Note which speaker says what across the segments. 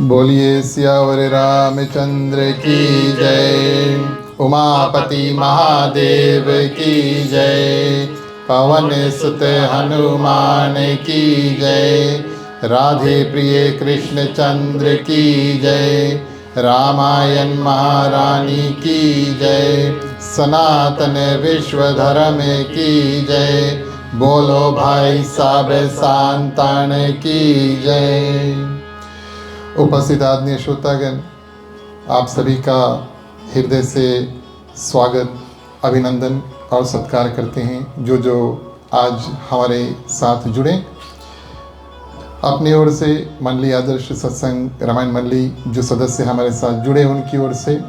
Speaker 1: बोलिए सियावर रामचंद्र की जय। उमापति महादेव की जय। पवन सुत हनुमान की जय। राधे प्रिय कृष्ण चंद्र की जय। रामायण महारानी की जय। सनातन विश्व धर्म की जय। बोलो भाई साहब संतान की जय। उपस्थित आदरणीय श्रोतागण, आप सभी का हृदय से स्वागत, अभिनंदन और सत्कार करते हैं। जो आज हमारे साथ जुड़े, अपनी ओर से मंडली आदर्श सत्संग रामायण मंडली जो सदस्य हमारे साथ जुड़े उनकी ओर से,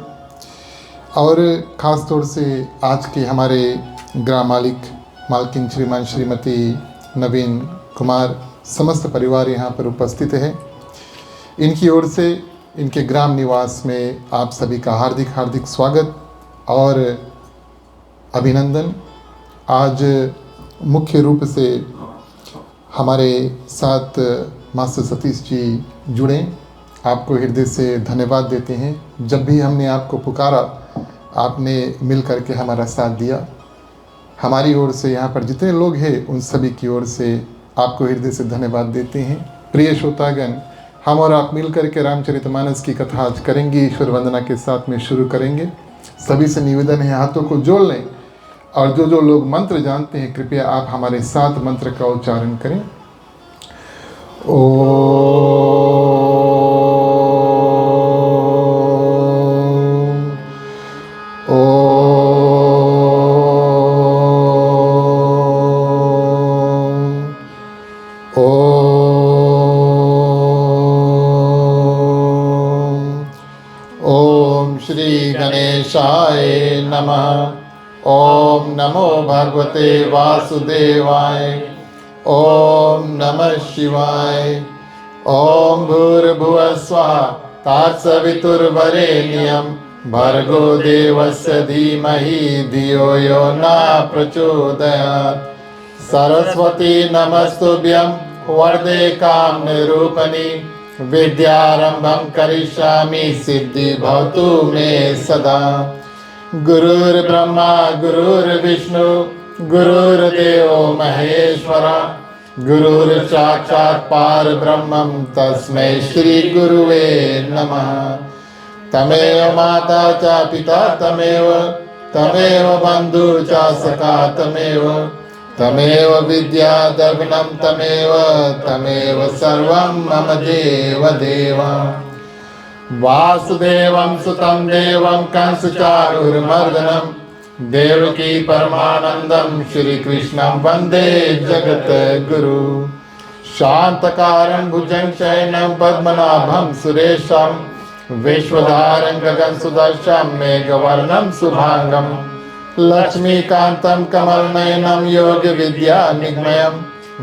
Speaker 1: और ख़ास तौर से आज के हमारे ग्राम मालकिन श्रीमान श्रीमती नवीन कुमार समस्त परिवार यहाँ पर उपस्थित है। इनकी ओर से इनके ग्राम निवास में आप सभी का हार्दिक हार्दिक स्वागत और अभिनंदन। आज मुख्य रूप से हमारे साथ मास्टर सतीश जी जुड़े, आपको हृदय से धन्यवाद देते हैं। जब भी हमने आपको पुकारा, आपने मिल करके हमारा साथ दिया। हमारी ओर से यहाँ पर जितने लोग हैं उन सभी की ओर से आपको हृदय से धन्यवाद देते हैं। प्रिय श्रोतागण, हम और आप मिलकर के रामचरितमानस की कथा आज करेंगे। ईश्वर वंदना के साथ में शुरू करेंगे। सभी से निवेदन है, हाथों को जोड़ लें और जो लोग मंत्र जानते हैं कृपया आप हमारे साथ मंत्र का उच्चारण करें। गणेशाय नमः। ओम नमो भगवते वासुदेवाय। ओम नमः शिवाय। ओम भूर्भुवः स्वः तत्सवितुर्वरेण्यं भर्गो देवस्य धीमहि धियो यो न प्रचोदयात्। सरस्वती नमस्तुभ्यं वरदे कामरूपिणी। विद्यारंभं करिष्यामि सिद्धि भवतु मे सदा। गुरुर्ब्रह्मा गुरुर्विष्णु गुरुर्देवो महेश्वर। गुरुर्साक्षात् परब्रह्मं तस्मै श्री गुरुवे नमः। तमेव माता च पिता तमेव बन्धु च सखा तमेव विद्या द्रविणं तमेव सर्वं मम देव। वासुदेवं सुतं देवं कंसचाणूरमर्दनं देवकी परमानंदं श्री कृष्णं वंदे जगद्गुरु। शांतकारं भुजगशयनं पद्मनाभं सुरेशं विश्वधारं गगनसदृशं मेघवर्णं शुभांगं। लक्ष्मीकान्तं कमलनयनं योगविद्यानिगमनं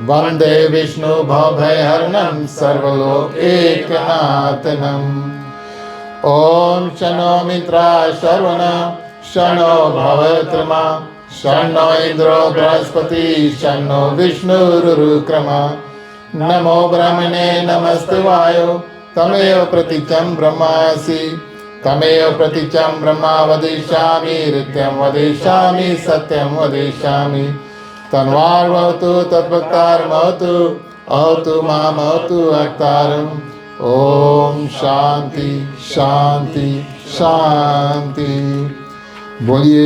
Speaker 1: वन्दे विष्णु भवभयहरणं सर्वलोकैकनाथनं। ॐ शन्नो मित्राः शर्वणः शन्नो भवत्रमा शन्नो इन्द्रो बृहस्पतिः शन्नो विष्णुरुक्रमः। नमो ब्रह्मणे नमस्ते वायो तमेव प्रतीचं ब्रह्मासि। तमेव प्रतीचं ब्रह्मा वदिष्यामि नित्यं वदिष्यामि सत्यं वदिष्यामि। तन्वार्भवतु तद्भक्तारमवतु अवतु मामवतु अक्तारम्। ओम शांति शांति शांति। बोलिए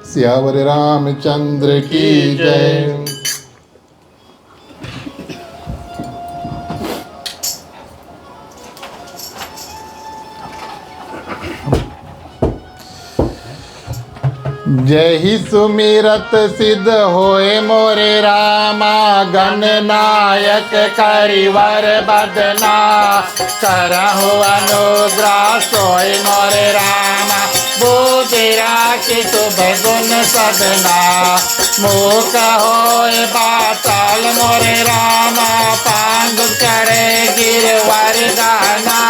Speaker 1: सियावर रामचंद्र की जय। जय ही सुमिरत सिद्ध होए मोरे रामा। गणनायक करिवर बदना करहु अनुग्रह सोए मोरे रामा। बुद्धि राखी शुभ गुण सदना मूक होए बाचाल मोरे रामा। पांग करे गिरवर गाना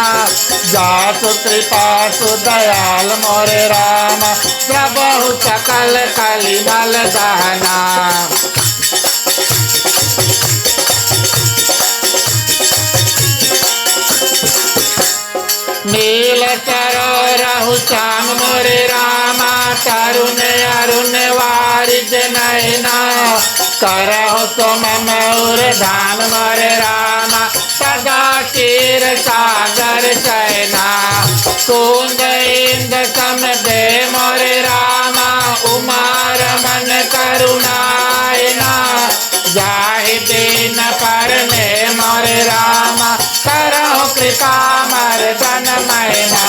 Speaker 1: जासु कृपा सुदयाल मोरे रामा। प्रभु सकल कलिमल दहना तरुण अरुण वारिज नैना करहु तो मम उर धाम मोरे रामा सदा क्षीर सागर शयना कुंद इंद सम दे मोरे रामा उमा रमन करुणायना जाहि दीन परने मोरे रामा करहु कृपा मर्दन मैना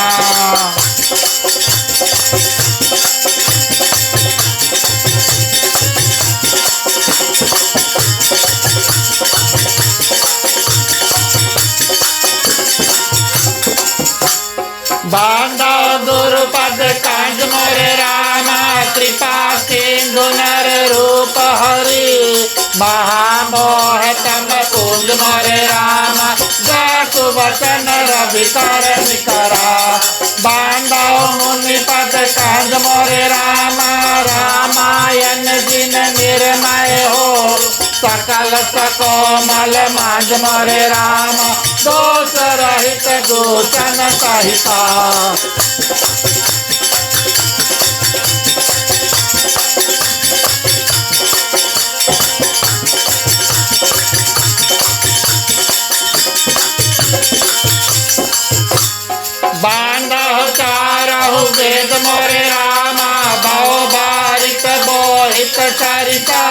Speaker 1: बांधो गुरुपद कंज मोरे रामा कृपा सिंधु नर रूप हरि महामोह तम कुंज मोरे रामा जसु वचन रवि कर निकरा बांधो मुनि पद कंज मोरे रामा रामायण जिन निर्मय हो सकल सकोमल मांझ मोरे रामा दोष रहित गोचन सहिता बांधो चारहु वेद मोरे रामा बहु बारिक बोहित सरिता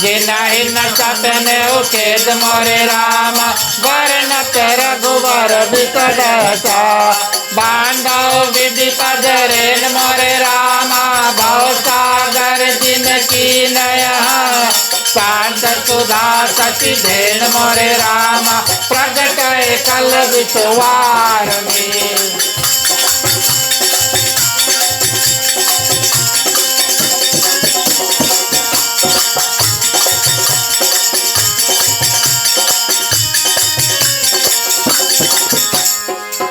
Speaker 1: जिनहि न सतने उकेद मोरे रामा वर्णत रघुवर विकटता बांधो विधि पद रेन मोरे रामा भव सागर जिनकी नया शांत सुधा सची धेन मोरे रामा प्रगट कल विश्वार में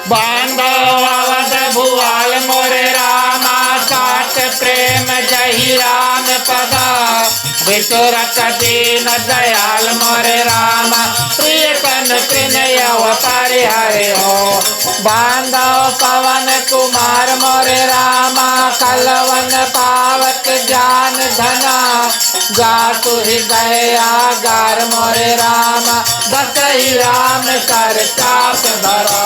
Speaker 1: बांधो अवध भुआल मोरे रामा सात प्रेम जही राम पदा विसुरत दीन दयाल मोरे रामा प्रिय कन त्रिनय परिहरे हो बांधो पवन कुमार मोरे रामा कलवन पावक जान धना जातु हृदय आगार मोरे रामा दसही राम कर चाप धरा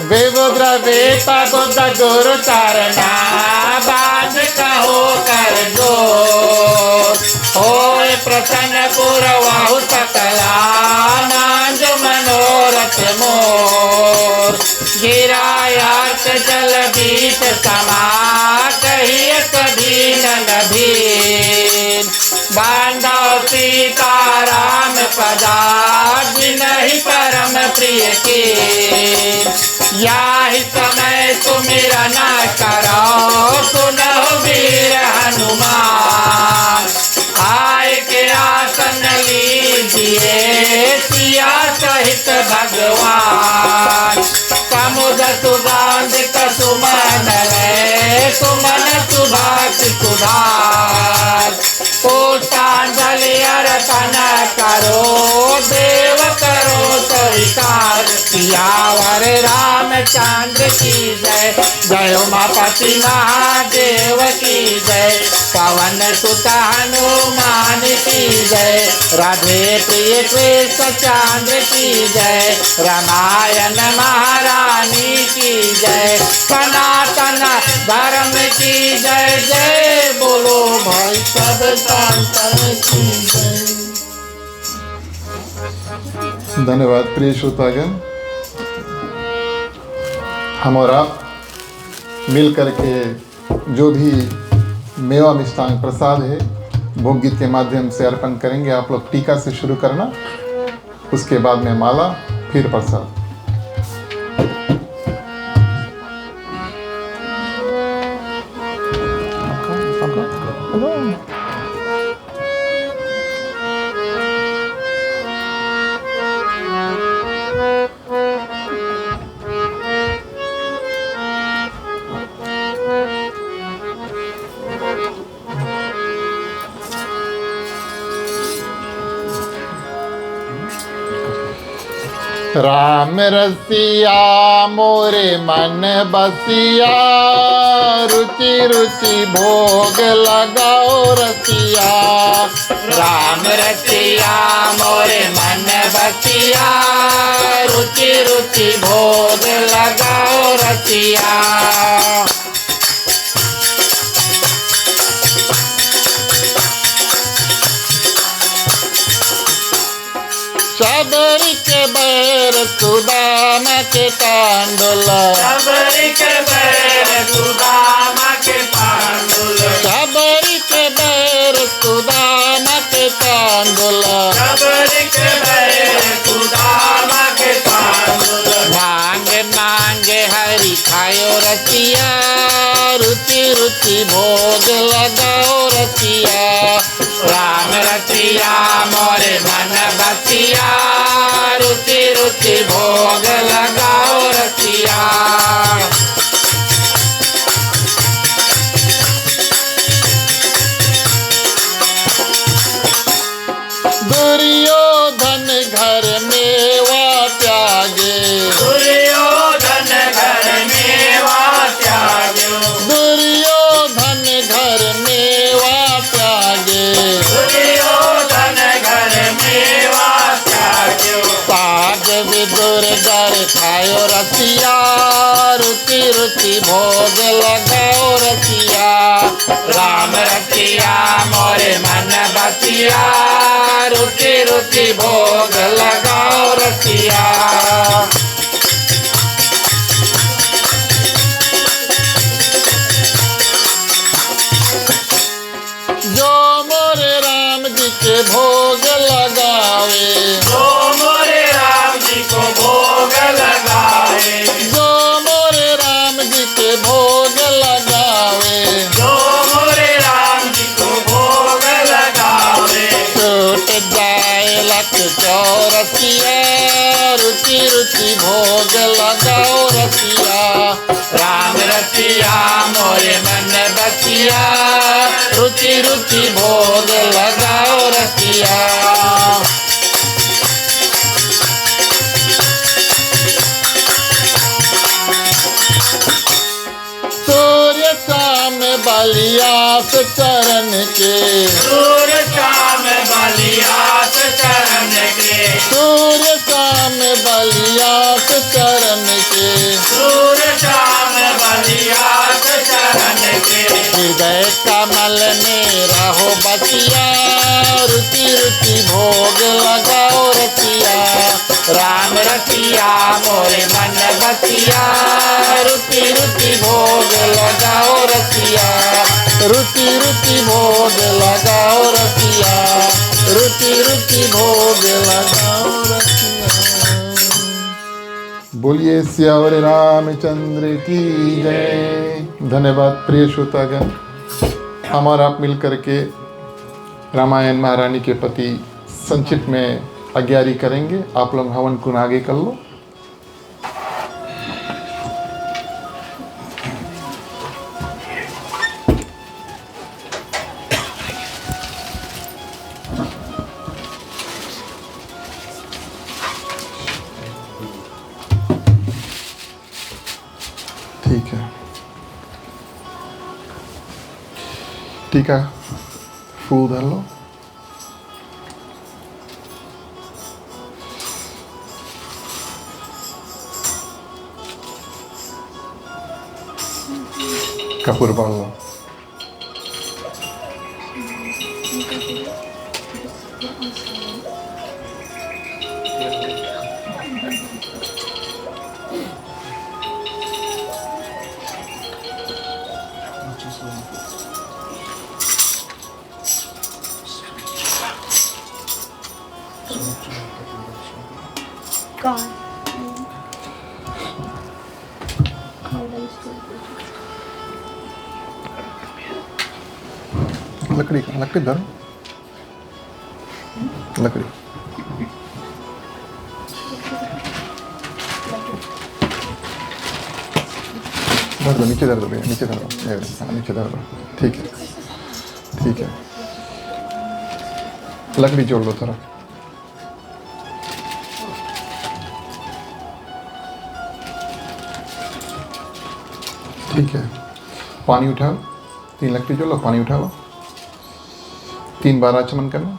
Speaker 1: विबुद्र वेप बुद्ध गुरु चरना बाज कहो कर जो होय प्रसन्न पुरवाहु सकला मांझ मनोरथ मोर गिरायात जल बीत समा कहिय कभी न भीन बांधो सीताराम पदा जिनहि परम प्रिय के याहि समय सुमिरन करो सुनहु वीर हनुमान आय के आसन लीजिए सिया सहित भगवान समुद्र सुगंधित सुमन सुमन सुभाष सुधार पुष्पांजलि अर्पण करो देव करो स्वीकार सियावर रामचंद्र की जय जय उमापति महादेव की जय पवन सुत हनुमान की जय राधे प्रिय कृष्ण चंद्र की जय रामायण महारानी की जय सनातन धर्म की जय जय बोलो भाई सब संतन की जय।
Speaker 2: धन्यवाद प्रिय श्रोतागण, हम और आप मिल करके जो भी मेवा मिष्टांग प्रसाद है भोग गीत के माध्यम से अर्पण करेंगे। आप लोग टीका से शुरू करना, उसके बाद में माला, फिर प्रसाद। राम रसिया मोरे मन बसिया, रुचि रुचि भोग लगाओ रसिया।
Speaker 3: राम रसिया मोरे मन बसिया, रुचि रुचि भोग लगाओ रसिया।
Speaker 2: शबरी के बैर सुदामा के कांडुल,
Speaker 3: शबरी के बैर सुदामा के कांडुल,
Speaker 2: शबरी के बैर सुदामा के कांडुल।
Speaker 3: शबरी के बैर सुदामा के कांडुल।
Speaker 2: मांगे मांगे हरि खायो रसिया, रुचि रुचि भोग लगाओ रसिया।
Speaker 3: राम रसिया मोरे मन बसिया, रुचि रुचि भोग लगाओ रसिया।
Speaker 2: दुर्योधन घर मेवा त्यागे,
Speaker 3: दुर्योधन घर मेवा त्याग्यो,
Speaker 2: दुर्योधन घर मेवा त्यागे।
Speaker 3: दुर्योधन घर मेवा त्याग्यो।
Speaker 2: साग विदुर डर खायो रसिया, रुचि रुचि भोग लगाओ रसिया।
Speaker 3: राम रसिया मोरे मन बसिया, रुचि रुचि भोग लगाओ रसिया।
Speaker 2: जो मोरे राम जी के भोग लगावे,
Speaker 3: जो मोरे राम जी को भोग लगावे,
Speaker 2: जो मोरे राम जी के भोग लगावे।
Speaker 3: जो मोरे राम जी को भोग लगावे।
Speaker 2: छूट जाए लख चौरसिया, रुचि रुचि भोग लगाओ रसिया।
Speaker 3: राम रसिया मोरे मन बसिया,
Speaker 2: रुचि रुचि भोग लगाओ रसिया। सूर्य शाम बलियास चरण के,
Speaker 3: सूर्य शाम बलियास चरण के,
Speaker 2: सूर्य शाम बलियास चरण के।
Speaker 3: सूर्य शाम बलियास चरण के।
Speaker 2: हृदय कमल में रहो बसिया, रुचि रुचि भोग लगाओ रसिया।
Speaker 3: राम रसिया मोरे मन बसिया,
Speaker 2: रुचि रुचि भोग लगाओ रसिया। रुचि रुचि भोग लगाओ रसिया। रुचि रुचि भोग लगाओ रसिया। बोलिए सियावर रामचंद्र की जय। धन्यवाद प्रिय श्रोतागण। हम और आप मिलकर के रामायण महारानी के प्रति संक्षिप्त में आज्ञारी करेंगे। आप लोग हवन कुन आगे कर लो। ठीक है, टीका फूल धर लो। कपूर बाल लो।
Speaker 4: God.
Speaker 2: लकड़ी लकड़ी धरो। लकड़ी धर दो, नीचे धर दो भैया, नीचे धर दो। हाँ, नीचे धर दो। ठीक है, ठीक है। लकड़ी जोड़ लो थोड़ा। ठीक है, पानी उठाओ, 3 लकड़ी जो लो, पानी उठा लो, 3 बार आचमन करना।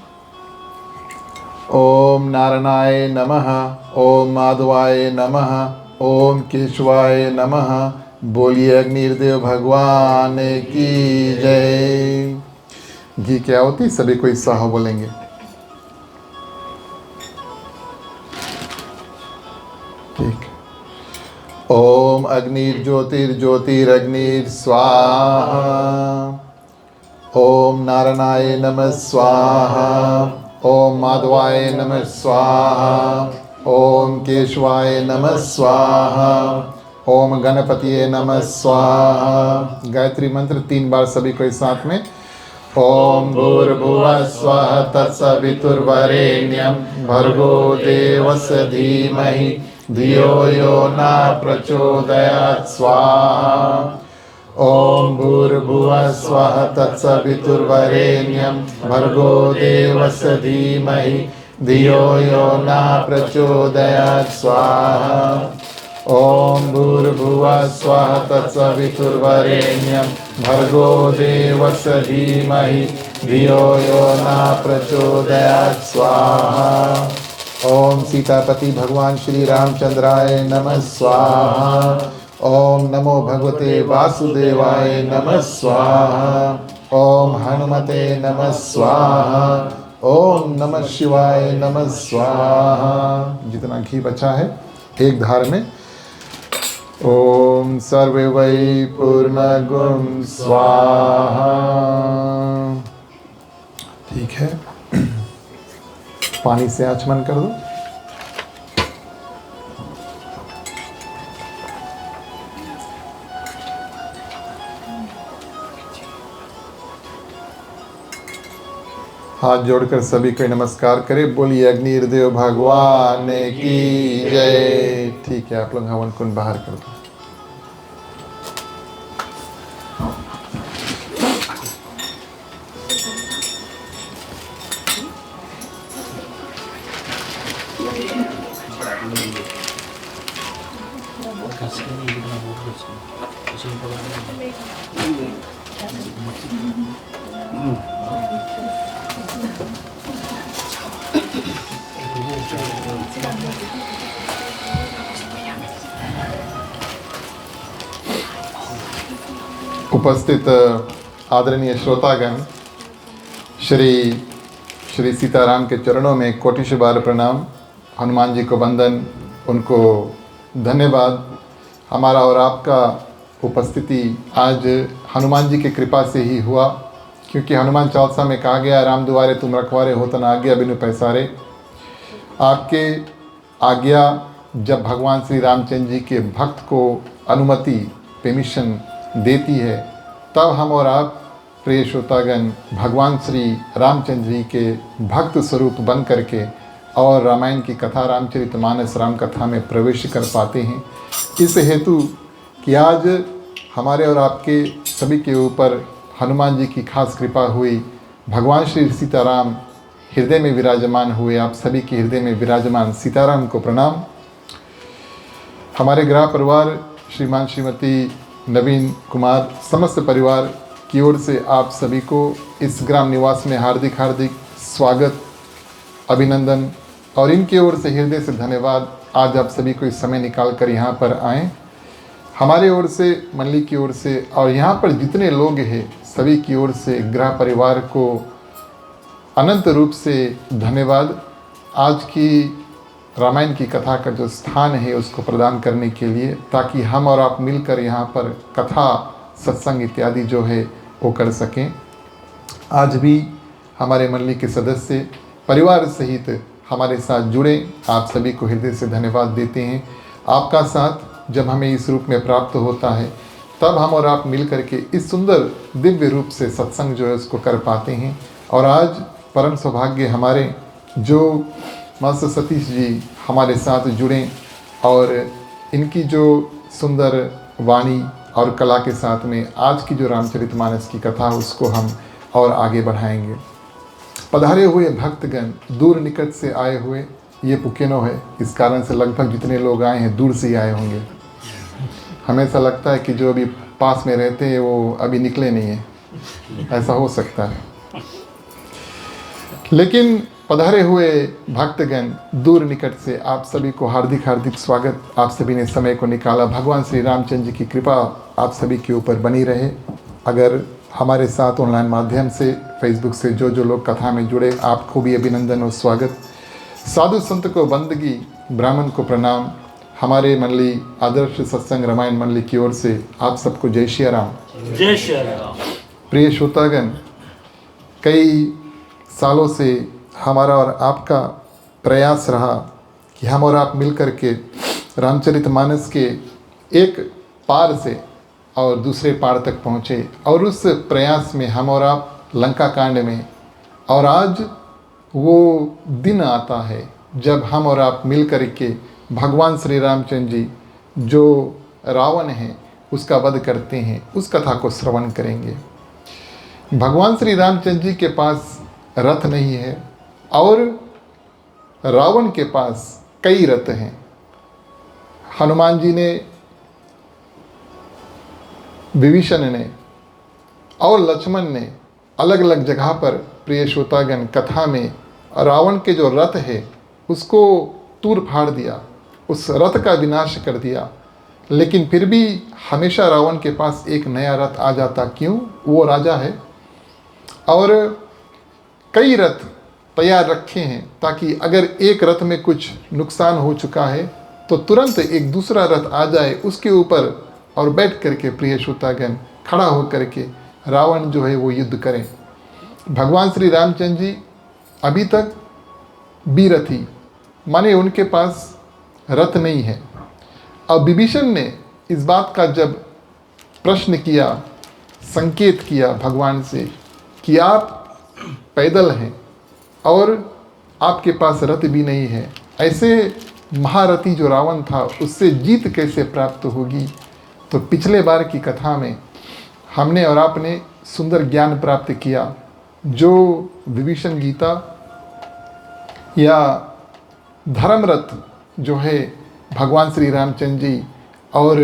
Speaker 2: ओम नारायणाय नमः, ओम माधवाय नमः, ओम केशवाय नमः। बोलिए अग्निदेव भगवान की जय। घी की आहुति सभी कोई स्वाहा बोलेंगे। ठीक। ओम अग्निर्ज्योतिर्ज्योतिरग्निर स्वाहा। ओम नारायणाय नमः स्वाहा। ओम माधवाय नमः स्वाहा। ओम केशवाय नमः स्वाहा। ओम गणपतिये नमः स्वाहा। गायत्री मंत्र 3 बार सभी को साथ में। ओम भूर्भुवः स्वः तत्सवितुर्वरेण्यं भर्गो देवस्य धीमहि धियो यो न प्रचोदयात् स्वाहा। ओम भूर्भुवः स्वः तत्सवितुर्वरेण्यं भर्गो देवस्य धीमहि धियो यो न प्रचोदयात् स्वाहा। ओम भूर्भुवः स्वः तत्सवितुर्वरेण्यं भर्गो देवस्य धीमहि धियो यो न प्रचोदयात् स्वाहा। ओम सीतापति भगवान श्री रामचंद्राय नमः स्वाहा। ओम नमो भगवते वासुदेवाय नमः स्वाहा। ओम हनुमते नमः स्वाहा। ओम नमः शिवाय नमः स्वाहा। जितना घी बचा है एक धार में। ओम सर्वे वै पूर्णगुं स्वाहा। ठीक है, पानी से आचमन कर दो। हाथ जोड़कर सभी को नमस्कार करें। बोलिए अग्निदेव भगवान की जय। ठीक है, आप लोग हवन कुंड बाहर कर दो। उपस्थित आदरणीय श्रोतागण, श्री सीताराम के चरणों में कोटिश बार प्रणाम। हनुमान जी को वंदन, उनको धन्यवाद। हमारा और आपका उपस्थिति आज हनुमान जी की कृपा से ही हुआ, क्योंकि हनुमान चालीसा में कहा गया, राम दुआरे तुम रखवारे हो तन आज्ञा बिनु पैसारे। आपके आज्ञा जब भगवान श्री रामचंद्र जी के भक्त को अनुमति परमिशन देती है, तब हम और आप प्रिय श्रोतागण भगवान श्री रामचंद्र जी के भक्त स्वरूप बन करके और रामायण की कथा, रामचरितमानस राम कथा में प्रवेश कर पाते हैं। इस हेतु कि आज हमारे और आपके सभी के ऊपर हनुमान जी की खास कृपा हुई, भगवान श्री सीताराम हृदय में विराजमान हुए। आप सभी के हृदय में विराजमान सीताराम को प्रणाम। हमारे गृह परिवार श्रीमान श्रीमती नवीन कुमार समस्त परिवार की ओर से आप सभी को इस ग्राम निवास में हार्दिक हार्दिक स्वागत, अभिनंदन और इनकी ओर से हृदय से धन्यवाद। आज आप सभी को इस समय निकाल कर यहाँ पर आएँ। हमारे ओर से, मंडली की ओर से और यहाँ पर जितने लोग हैं सभी की ओर से गृह परिवार को अनंत रूप से धन्यवाद। आज की रामायण की कथा का जो स्थान है उसको प्रदान करने के लिए, ताकि हम और आप मिलकर यहाँ पर कथा, सत्संग इत्यादि जो है वो कर सकें। आज भी हमारे मंडली के सदस्य परिवार सहित हमारे साथ जुड़े, आप सभी को हृदय से धन्यवाद देते हैं। आपका साथ जब हमें इस रूप में प्राप्त होता है, तब हम और आप मिल करके इस सुंदर दिव्य रूप से सत्संग जो है उसको कर पाते हैं। और आज परम सौभाग्य हमारे जो मास्टर सतीश जी हमारे साथ जुड़े और इनकी जो सुंदर वाणी और कला के साथ में आज की जो रामचरितमानस की कथा उसको हम और आगे बढ़ाएंगे। पधारे हुए भक्तगण, दूर निकट से आए हुए, ये पुकेनो है, इस कारण से लगभग जितने लोग आए हैं दूर से ही आए होंगे। हमें ऐसा लगता है कि जो अभी पास में रहते हैं वो अभी निकले नहीं हैं, ऐसा हो सकता है। लेकिन पधारे हुए भक्तगण दूर निकट से आप सभी को हार्दिक हार्दिक स्वागत। आप सभी ने समय को निकाला। भगवान श्री रामचंद्र जी की कृपा आप सभी के ऊपर बनी रहे। अगर हमारे साथ ऑनलाइन माध्यम से फेसबुक से जो लोग कथा में जुड़े, आपको भी अभिनंदन और स्वागत। साधु संत को बंदगी, ब्राह्मण को प्रणाम। हमारे मंडली आदर्श सत्संग रामायण मंडली की ओर से आप सबको जय श्री राम।
Speaker 3: जय श्री राम।
Speaker 2: प्रिय श्रोतागण, कई सालों से हमारा और आपका प्रयास रहा कि हम और आप मिलकर के रामचरितमानस के एक पार से और दूसरे पार तक पहुँचे, और उस प्रयास में हम और आप लंका कांड में, और आज वो दिन आता है जब हम और आप मिल कर के भगवान श्री रामचंद्र जी जो रावण है उसका वध करते हैं, उस कथा को श्रवण करेंगे। भगवान श्री रामचंद्र जी के पास रथ नहीं है और रावण के पास कई रथ हैं। हनुमान जी ने, विभीषण ने और लक्ष्मण ने अलग अलग जगह पर, प्रिय श्रोतागण, कथा में रावण के जो रथ है उसको तूर फाड़ दिया, उस रथ का विनाश कर दिया। लेकिन फिर भी हमेशा रावण के पास एक नया रथ आ जाता। क्यों? वो राजा है और कई रथ तैयार रखे हैं ताकि अगर एक रथ में कुछ नुकसान हो चुका है तो तुरंत एक दूसरा रथ आ जाए उसके ऊपर और बैठ करके, प्रिय श्रोतागण, खड़ा होकर के रावण जो है वो युद्ध करें। भगवान श्री रामचंद्र जी अभी तक बीरथी, माने उनके पास रथ नहीं है। अब विभीषण ने इस बात का जब प्रश्न किया, संकेत किया भगवान से कि आप पैदल हैं और आपके पास रथ भी नहीं है, ऐसे महारथी जो रावण था उससे जीत कैसे प्राप्त होगी? तो पिछले बार की कथा में हमने और आपने सुंदर ज्ञान प्राप्त किया, जो विभीषण गीता या धर्मरथ जो है भगवान श्री रामचंद्र जी और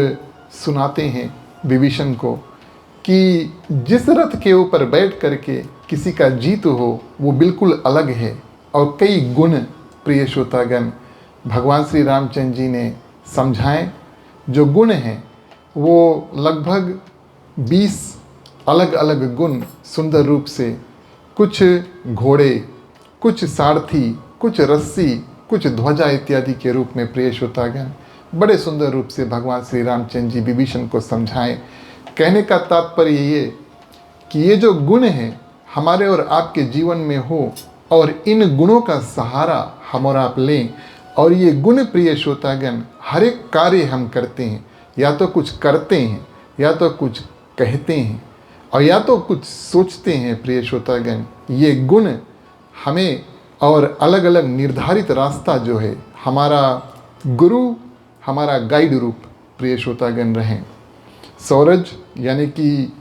Speaker 2: सुनाते हैं विभीषण को कि जिस रथ के ऊपर बैठ करके किसी का जीत हो वो बिल्कुल अलग है। और कई गुण, प्रिय श्रोतागण, भगवान श्री रामचंद्र जी ने समझाएं। जो गुण हैं वो लगभग 20 अलग अलग गुण सुंदर रूप से, कुछ घोड़े, कुछ सारथी, कुछ रस्सी, कुछ ध्वजा इत्यादि के रूप में, प्रिय श्रोतागण, बड़े सुंदर रूप से भगवान श्री रामचंद्र जी विभीषण को समझाएं। कहने का तात्पर्य ये कि ये जो गुण हैं हमारे और आपके जीवन में हो और इन गुणों का सहारा हम और आप लें। और ये गुण, प्रिय श्रोतागण, हर एक कार्य हम करते हैं, या तो कुछ करते हैं, या तो कुछ कहते हैं, और या तो कुछ सोचते हैं। प्रिय श्रोतागण, ये गुण हमें और अलग अलग निर्धारित रास्ता जो है, हमारा गुरु, हमारा गाइड रूप, प्रिय श्रोतागण, रहें। सौरज यानी कि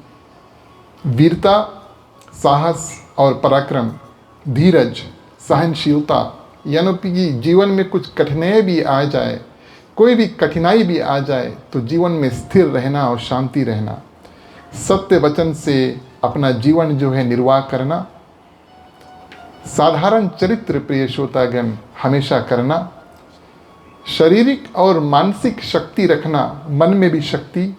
Speaker 2: वीरता, साहस और पराक्रम, धीरज, सहनशीलता, यानी कि जीवन में कुछ कठिनाई भी आ जाए, कोई भी कठिनाई भी आ जाए तो जीवन में स्थिर रहना और शांति रहना, सत्य वचन से अपना जीवन जो है निर्वाह करना, साधारण चरित्र, प्रिय श्रोतागण, हमेशा करना, शारीरिक और मानसिक शक्ति रखना, मन में भी शक्ति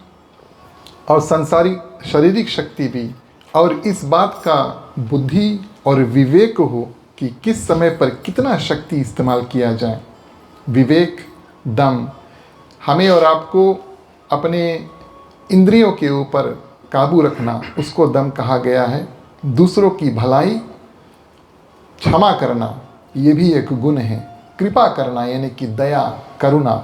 Speaker 2: और संसारिक शारीरिक शक्ति भी, और इस बात का बुद्धि और विवेक हो कि किस समय पर कितना शक्ति इस्तेमाल किया जाए। विवेक, दम, हमें और आपको अपने इंद्रियों के ऊपर काबू रखना, उसको दम कहा गया है। दूसरों की भलाई, क्षमा करना, ये भी एक गुण है। कृपा करना यानी कि दया, करुणा,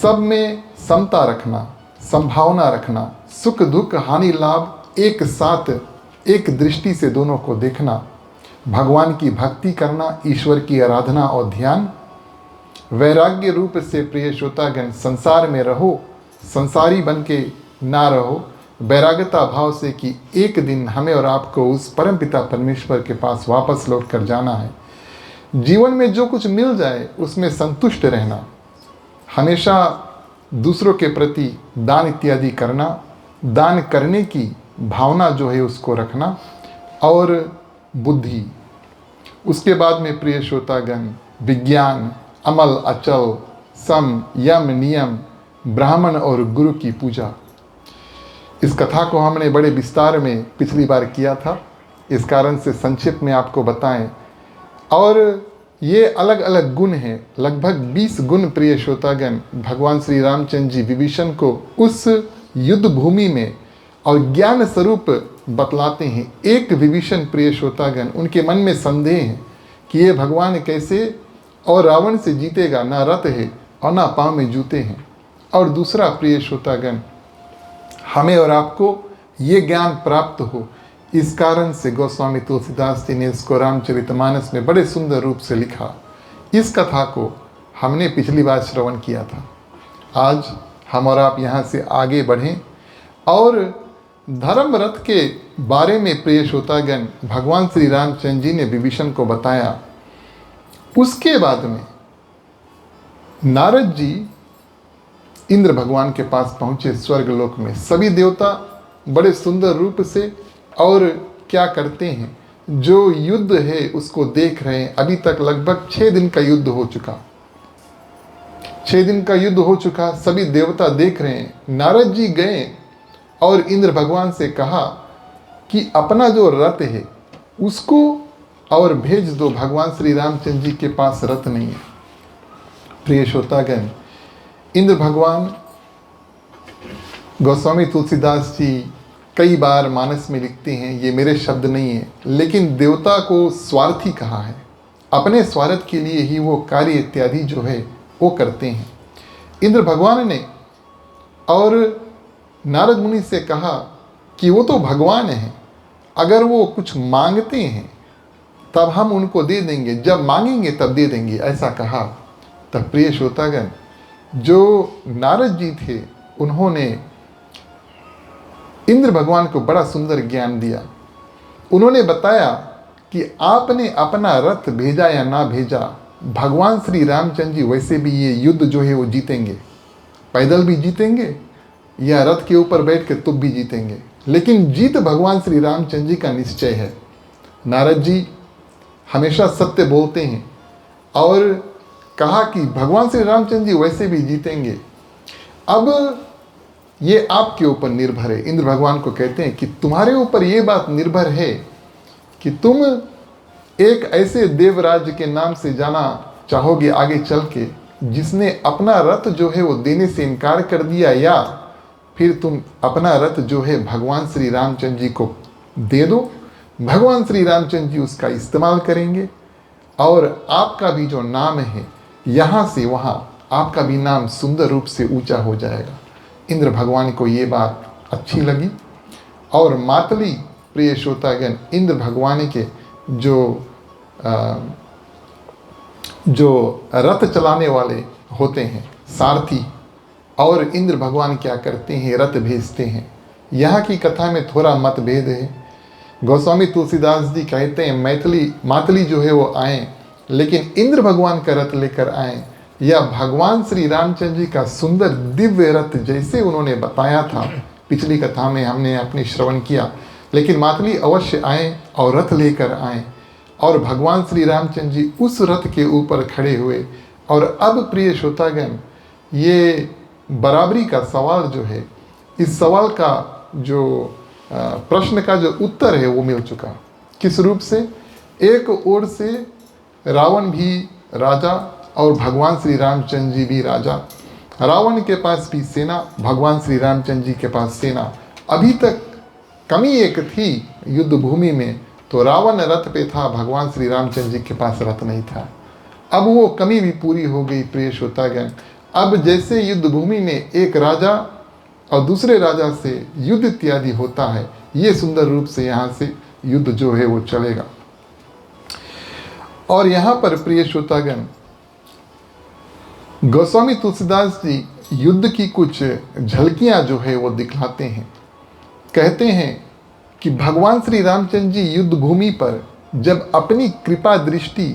Speaker 2: सब में समता रखना, संभावना रखना, सुख दुख हानि लाभ एक साथ, एक दृष्टि से दोनों को देखना, भगवान की भक्ति करना, ईश्वर की आराधना और ध्यान, वैराग्य रूप से, प्रिय श्रोतागण, संसार में रहो, संसारी बन के ना रहो, वैराग्यता भाव से कि एक दिन हमें और आपको उस परमपिता परमेश्वर के पास वापस लौट कर जाना है। जीवन में जो कुछ मिल जाए उसमें संतुष्ट रहना, हमेशा दूसरों के प्रति दान इत्यादि करना, दान करने की भावना जो है उसको रखना, और बुद्धि। उसके बाद में प्रिय श्रोतागण, विज्ञान, अमल अचल, सम, यम, नियम, ब्राह्मण और गुरु की पूजा। इस कथा को हमने बड़े विस्तार में पिछली बार किया था, इस कारण से संक्षिप्त में आपको बताएं। और ये अलग अलग गुण हैं, लगभग 20 गुण प्रिय श्रोतागण भगवान श्री रामचंद्र जी विभीषण को उस युद्ध भूमि में और ज्ञान स्वरूप बतलाते हैं। एक विभीषण प्रिय श्रोतागण, उनके मन में संदेह है कि ये भगवान कैसे और रावण से जीतेगा, ना रथ है और ना पाँव में जूते हैं। और दूसरा प्रिय श्रोतागण, हमें और आपको ये ज्ञान प्राप्त हो, इस कारण से गोस्वामी तुलसीदास जी ने इसको रामचरितमानस में बड़े सुंदर रूप से लिखा। इस कथा को हमने पिछली बार श्रवण किया था। आज हम और आप यहाँ से आगे बढ़ें और धर्म रथ के बारे में प्रिय श्रोतागण भगवान श्री रामचंद्र जी ने विभीषण को बताया। उसके बाद में नारद जी इंद्र भगवान के पास पहुँचे स्वर्ग लोक में। सभी देवता बड़े सुंदर रूप से और क्या करते हैं, जो युद्ध है उसको देख रहे हैं। अभी तक लगभग 6 दिन का युद्ध हो चुका, 6 दिन का युद्ध हो चुका, सभी देवता देख रहे हैं। नारद जी गए और इंद्र भगवान से कहा कि अपना जो रथ है उसको और भेज दो, भगवान श्री रामचंद्र जी के पास रथ नहीं है। प्रिय श्रोतागण, इंद्र भगवान गोस्वामी तुलसीदास जी कई बार मानस में लिखते हैं, ये मेरे शब्द नहीं है, लेकिन देवता को स्वार्थी कहा है। अपने स्वार्थ के लिए ही वो कार्य इत्यादि जो है वो करते हैं। इंद्र भगवान ने और नारद मुनि से कहा कि वो तो भगवान हैं, अगर वो कुछ मांगते हैं तब हम उनको दे देंगे, जब मांगेंगे तब दे देंगे, ऐसा कहा। तब प्रिय श्रोतागण, जो नारद जी थे उन्होंने इंद्र भगवान को बड़ा सुंदर ज्ञान दिया। उन्होंने बताया कि आपने अपना रथ भेजा या ना भेजा, भगवान श्री रामचंद्र जी वैसे भी ये युद्ध जो है वो जीतेंगे। पैदल भी जीतेंगे या रथ के ऊपर बैठ के तुम भी जीतेंगे, लेकिन जीत भगवान श्री रामचंद्र जी का निश्चय है। नारद जी हमेशा सत्य बोलते हैं और कहा कि भगवान श्री रामचंद्र जी वैसे भी जीतेंगे। अब ये आपके ऊपर निर्भर है। इंद्र भगवान को कहते हैं कि तुम्हारे ऊपर ये बात निर्भर है कि तुम एक ऐसे देवराज के नाम से जाना चाहोगे आगे चल के, जिसने अपना रथ जो है वो देने से इनकार कर दिया, या फिर तुम अपना रथ जो है भगवान श्री रामचंद्र जी को दे दो, भगवान श्री रामचंद्र जी उसका इस्तेमाल करेंगे और आपका भी जो नाम है यहाँ से वहाँ आपका भी नाम सुंदर रूप से ऊंचा हो जाएगा। इंद्र भगवान को ये बात अच्छी लगी और मातली प्रिय श्रोतागण इंद्र भगवान के जो रथ चलाने वाले होते हैं सारथी, और इंद्र भगवान क्या करते हैं, रथ भेजते हैं। यहाँ की कथा में थोड़ा मतभेद है। गोस्वामी तुलसीदास जी कहते हैं मातली जो है वो आए, लेकिन इंद्र भगवान का रथ लेकर आए, या भगवान श्री रामचंद्र जी का सुंदर दिव्य रथ जैसे उन्होंने बताया था पिछली कथा में हमने अपनी श्रवण किया, लेकिन मातली अवश्य आए और रथ लेकर आए और भगवान श्री रामचंद्र जी उस रथ के ऊपर खड़े हुए। और अब प्रिय श्रोतागण, ये बराबरी का सवाल जो है, इस सवाल का जो प्रश्न का जो उत्तर है वो मिल चुका। किस रूप से? एक ओर से रावण भी राजा और भगवान श्री रामचंद्र जी भी राजा। रावण के पास भी सेना, भगवान श्री रामचंद्र जी के पास सेना। अभी तक कमी एक थी युद्ध भूमि में, तो रावण रथ पे था, भगवान श्री रामचंद्र जी के पास रथ नहीं था। अब वो कमी भी पूरी हो गई प्रिय श्रोतागण। अब जैसे युद्ध भूमि में एक राजा और दूसरे राजा से युद्ध इत्यादि होता है, ये सुंदर रूप से यहाँ से युद्ध जो है वो चलेगा। और यहाँ पर प्रिय श्रोतागण गोस्वामी तुलसीदास जी युद्ध की कुछ झलकियाँ जो है वो दिखलाते हैं। कहते हैं कि भगवान श्री रामचंद्र जी युद्ध भूमि पर जब अपनी कृपा दृष्टि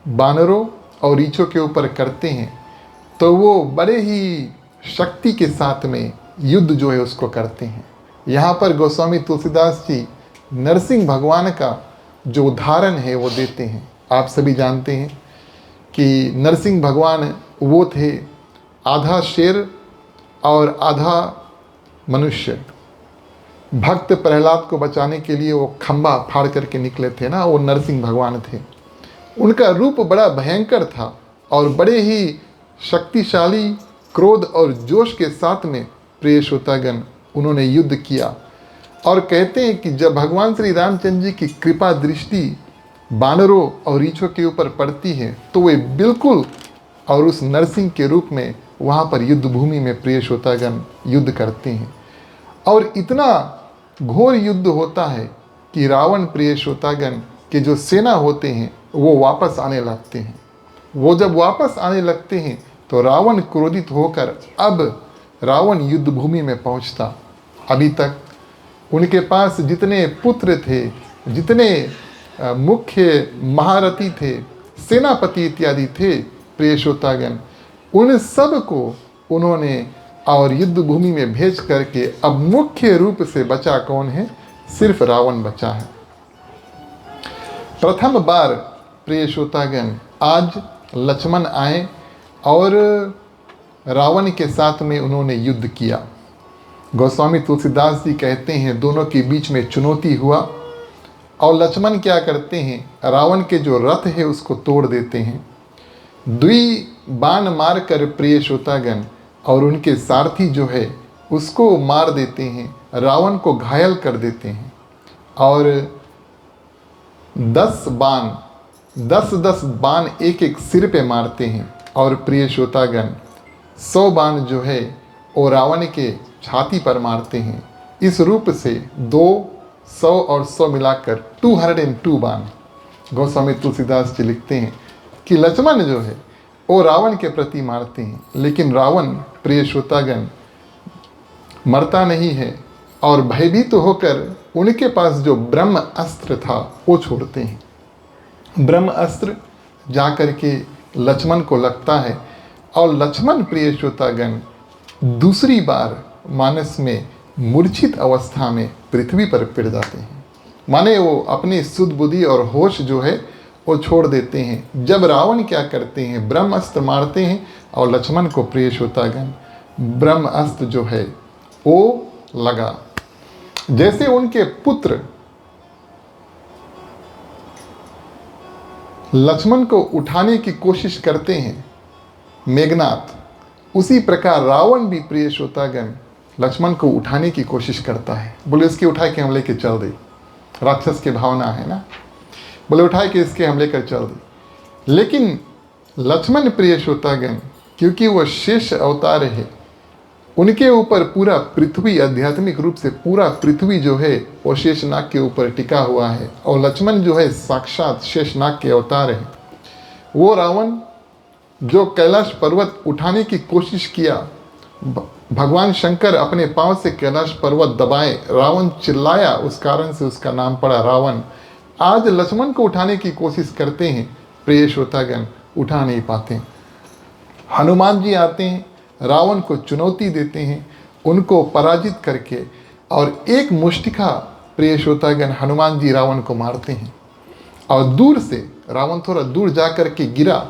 Speaker 2: बानरों और रीछों के ऊपर करते हैं, तो वो बड़े ही शक्ति के साथ में युद्ध जो है उसको करते हैं। यहाँ पर गोस्वामी तुलसीदास जी नरसिंह भगवान का जो उदाहरण है वो देते हैं। आप सभी जानते हैं कि नरसिंह भगवान वो थे आधा शेर और आधा मनुष्य। भक्त प्रहलाद को बचाने के लिए वो खंबा फाड़ करके निकले थे ना, वो नरसिंह भगवान थे। उनका रूप बड़ा भयंकर था और बड़े ही शक्तिशाली क्रोध और जोश के साथ में प्रिय श्रोतागण उन्होंने युद्ध किया। और कहते हैं कि जब भगवान श्री रामचंद्र जी की कृपा दृष्टि बानरों और रीछों के ऊपर पड़ती है तो वे बिल्कुल और उस नरसिंह के रूप में वहाँ पर युद्ध भूमि में प्रिय श्रोतागण युद्ध करते हैं। और इतना घोर युद्ध होता है कि रावण प्रिय श्रोतागण के जो सेना होते हैं वो वापस आने लगते हैं। वो जब वापस आने लगते हैं तो रावण क्रोधित होकर अब रावण युद्ध भूमि में पहुंचता। अभी तक उनके पास जितने पुत्र थे, जितने मुख्य महारथी थे, सेनापति इत्यादि थे प्रिय श्रोतागण, उन सब को उन्होंने और युद्ध भूमि में भेज करके अब मुख्य रूप से बचा कौन है? सिर्फ रावण बचा है। प्रथम बार प्रिय श्रोतागण आज लक्ष्मण आए और रावण के साथ में उन्होंने युद्ध किया। गोस्वामी तुलसीदास जी कहते हैं दोनों के बीच में चुनौती हुआ और लक्ष्मण क्या करते हैं? रावण के जो रथ है उसको तोड़ देते हैं। द्वि बाण मार कर प्रिय श्रोतागण और उनके सारथी जो है उसको मार देते हैं, रावण को घायल कर देते हैं। और 10 बाण एक एक सिर पे मारते हैं। और प्रिय श्रोतागण 100 बाण जो है वो रावण के छाती पर मारते हैं। इस रूप से 200 और 100 मिलाकर 202 बाण गोस्वामी तुलसीदास जी लिखते हैं कि लक्ष्मण जो है वो रावण के प्रति मारते हैं, लेकिन रावण प्रिय श्रोतागण मरता नहीं है और भयभीत होकर उनके पास जो ब्रह्म अस्त्र था वो छोड़ते हैं। ब्रह्म अस्त्र जा कर के लक्ष्मण को लगता है और लक्ष्मण प्रिय श्रोतागण दूसरी बार मानस में मूर्छित अवस्था में पृथ्वी पर गिर जाते हैं। माने वो अपनी सुध बुद्धि और होश जो है वो छोड़ देते हैं। जब रावण क्या करते हैं? ब्रह्म अस्त्र मारते हैं और लक्ष्मण को प्रिय श्रोतागण ब्रह्म अस्त्र जो है वो लगा। जैसे उनके पुत्र लक्ष्मण को उठाने की कोशिश करते हैं मेघनाथ, उसी प्रकार रावण भी प्रिय श्रोतागण लक्ष्मण को उठाने की कोशिश करता है। बोले इसके उठा के हम लेके चल दे, राक्षस की भावना है ना, बोले उठा के इसके हम लेकर चल दे। लेकिन लक्ष्मण प्रिय श्रोतागण क्योंकि वो शेष अवतार है, उनके ऊपर पूरा पृथ्वी आध्यात्मिक रूप से पूरा पृथ्वी जो है वो शेषनाग के ऊपर टिका हुआ है और लक्ष्मण जो है साक्षात शेषनाग के अवतार है। वो रावण जो कैलाश पर्वत उठाने की कोशिश किया, भगवान शंकर अपने पांव से कैलाश पर्वत दबाए, रावण चिल्लाया, उस कारण से उसका नाम पड़ा रावण। आज लक्ष्मण को उठाने की कोशिश करते हैं, प्रिय श्रोतागण उठा नहीं पाते। हनुमान जी आते हैं, रावण को चुनौती देते हैं, उनको पराजित करके और एक मुष्टिका प्रिय श्रोतागण हनुमान जी रावण को मारते हैं। और दूर से रावण थोड़ा दूर जा कर के गिरा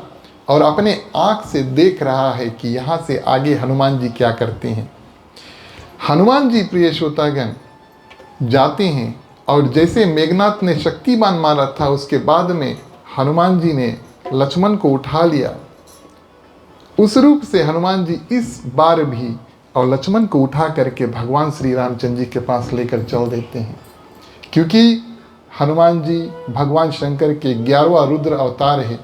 Speaker 2: और अपने आँख से देख रहा है कि यहाँ से आगे हनुमान जी क्या करते हैं। हनुमान जी प्रिय श्रोतागण जाते हैं और जैसे मेघनाथ ने शक्तिमान मारा था उसके बाद में हनुमान जी ने लक्ष्मण को उठा लिया। उस रूप से हनुमान जी इस बार भी और लक्ष्मण को उठा करके भगवान श्री रामचंद्र जी के पास लेकर चल देते हैं, क्योंकि हनुमान जी भगवान शंकर के 11वां रुद्र अवतार है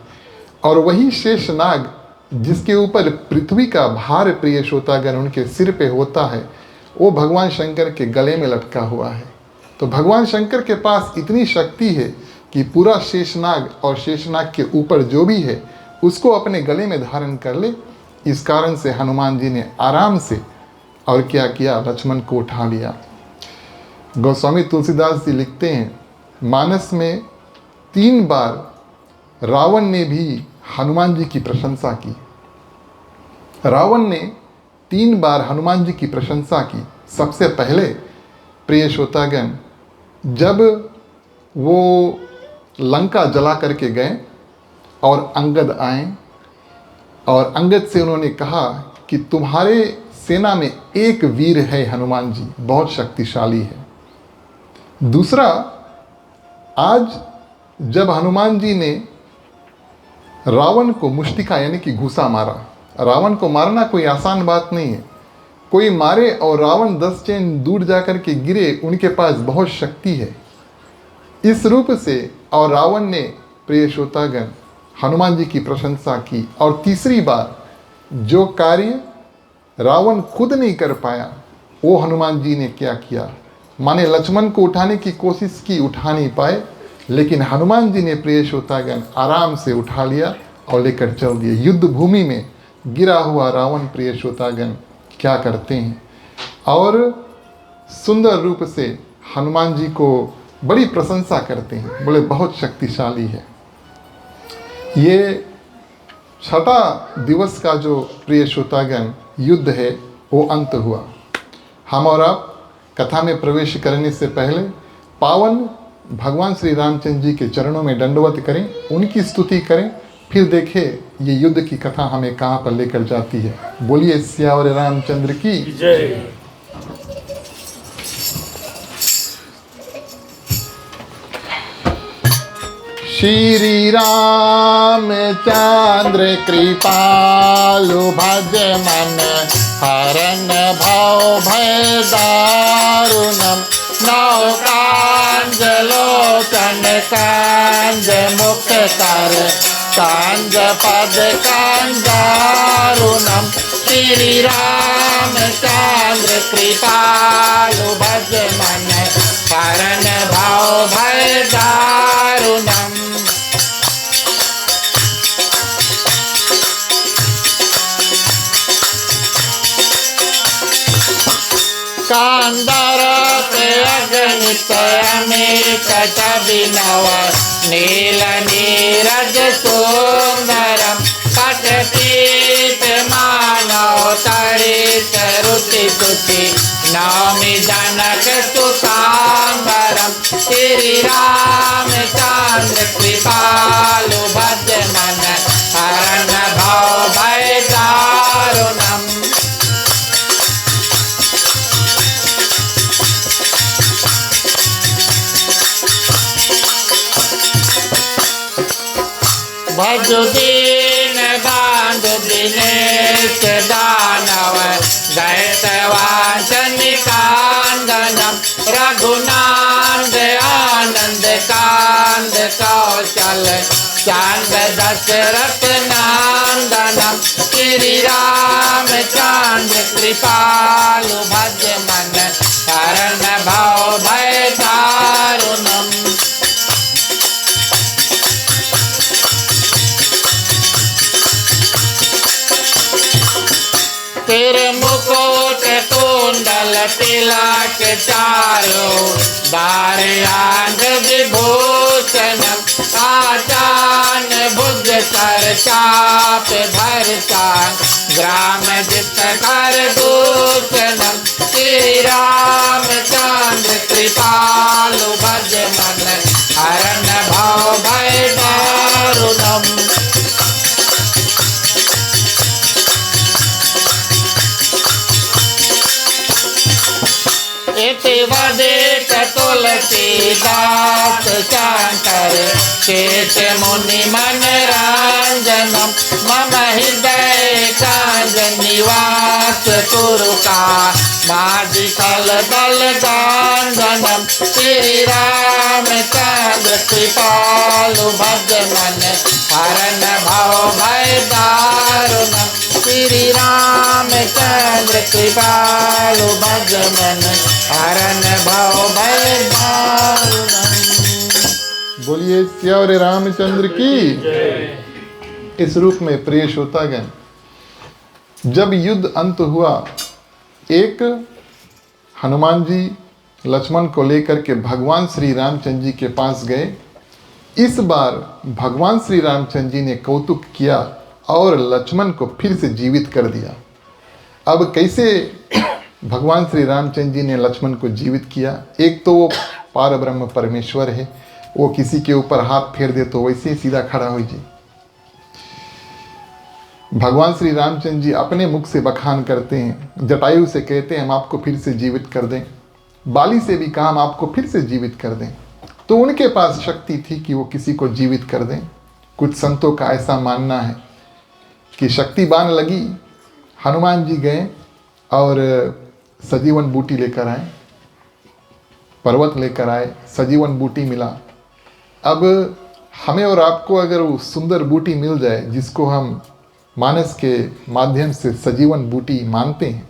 Speaker 2: और वही शेषनाग जिसके ऊपर पृथ्वी का भार प्रिय श्रोतागण उनके सिर पे होता है वो भगवान शंकर के गले में लटका हुआ है। तो भगवान शंकर के पास इतनी शक्ति है कि पूरा शेषनाग और शेषनाग के ऊपर जो भी है उसको अपने गले में धारण कर ले। इस कारण से हनुमान जी ने आराम से और क्या किया, लक्ष्मण को उठा लिया। गोस्वामी तुलसीदास जी लिखते हैं मानस में 3 बार रावण ने भी हनुमान जी की प्रशंसा की। रावण ने 3 बार हनुमान जी की प्रशंसा की। सबसे पहले प्रिय श्रोतागण, जब वो लंका जला करके गए और अंगद आए और अंगद से उन्होंने कहा कि तुम्हारे सेना में एक वीर है हनुमान जी, बहुत शक्तिशाली है। दूसरा, आज जब हनुमान जी ने रावण को मुष्टिका यानी कि घूसा मारा, रावण को मारना कोई आसान बात नहीं है। कोई मारे और रावण 10 चैन दूर जाकर के गिरे, उनके पास बहुत शक्ति है। इस रूप से और रावण ने प्रिय श्रोतागण हनुमान जी की प्रशंसा की। और तीसरी बार जो कार्य रावण खुद नहीं कर पाया, वो हनुमान जी ने क्या किया, माने लक्ष्मण को उठाने की कोशिश की, उठा नहीं पाए, लेकिन हनुमान जी ने प्रिय श्रोतागण आराम से उठा लिया और लेकर चल दिए। युद्ध भूमि में गिरा हुआ रावण प्रिय श्रोतागण क्या करते हैं और सुंदर रूप से हनुमान जी को बड़ी प्रशंसा करते हैं, बोले बहुत शक्तिशाली है। ये 6ठा दिवस का जो प्रिय श्रोतागण युद्ध है वो अंत हुआ। हम और आप कथा में प्रवेश करने से पहले पावन भगवान श्री रामचंद्र जी के चरणों में दंडवत करें, उनकी स्तुति करें, फिर देखें ये युद्ध की कथा हमें कहाँ पर लेकर जाती है। बोलिए सियावर रामचंद्र की
Speaker 3: जय।
Speaker 2: श्री रामचंद्र कृपालु भज मन हरण भव भय दारुणम नौकांज लोचन कांज मुख कर कांज पद कांजारुणम श्री रामचंद्र कृपालु भज मन हरण भव भय दारुणम। कांदरत अगणित अनेक बिनव नील नीरज सुंदरम पटपीत मानव तरित रुचि सुचि नौमि जनक सुतांबरम श्री रामचंद्र कृपालु भज मन हरण भव भय दारुणम। भजु दीन बांधु दिनेश दानव दैत्यवांचनिकांदनम रघुनाथ आनंद कांद कौशल चांद दशरथ नंदनम श्री रामचंद्र कृपालु भज मन हरण भव भय दारुणम। तेरे मुकुट कुंडल तिलक चारो दारयांग विभूषणम आचान भुज कर चाप धर चांग ग्राम जित कर दूषणम श्री रामचंद्र कृपालु भज मन हरण भव भय दारुणम। इति वदेत तुलसीदास शंकर शेष मुनि मन रंजनम मम हृदय कांज निवास कुरुका माधि कल बल गांजनम श्री रामचंद्र कृपालु भज मन हरण भव भय दारुणम श्री रामचंद्र कृपालु भज मन हरण भव भय दारुणम। बोलिए सियावर रामचंद्र की। इस रूप में प्रिय श्रोतागण, जब युद्ध अंत हुआ, एक हनुमान जी लक्ष्मण को लेकर के भगवान श्री रामचंद्र जी के पास गए। इस बार भगवान श्री रामचंद्र जी ने कौतुक किया और लक्ष्मण को फिर से जीवित कर दिया। अब कैसे भगवान श्री रामचंद्र जी ने लक्ष्मण को जीवित किया? एक तो वो पार ब्रह्म परमेश्वर है, वो किसी के ऊपर हाथ फेर दे तो वैसे ही सीधा खड़ा हो जी। भगवान श्री रामचंद्र जी अपने मुख से बखान करते हैं, जटायु से कहते हैं हम आपको फिर से जीवित कर दें, बाली से भी कहा हम आपको फिर से जीवित कर दें। तो उनके पास शक्ति थी कि वो किसी को जीवित कर दें। कुछ संतों का ऐसा मानना है कि शक्ति बाण लगी, हनुमान जी गए और सजीवन बूटी लेकर आए, पर्वत लेकर आए, सजीवन बूटी मिला। अब हमें और आपको अगर वो सुंदर बूटी मिल जाए जिसको हम मानस के माध्यम से सजीवन बूटी मानते हैं,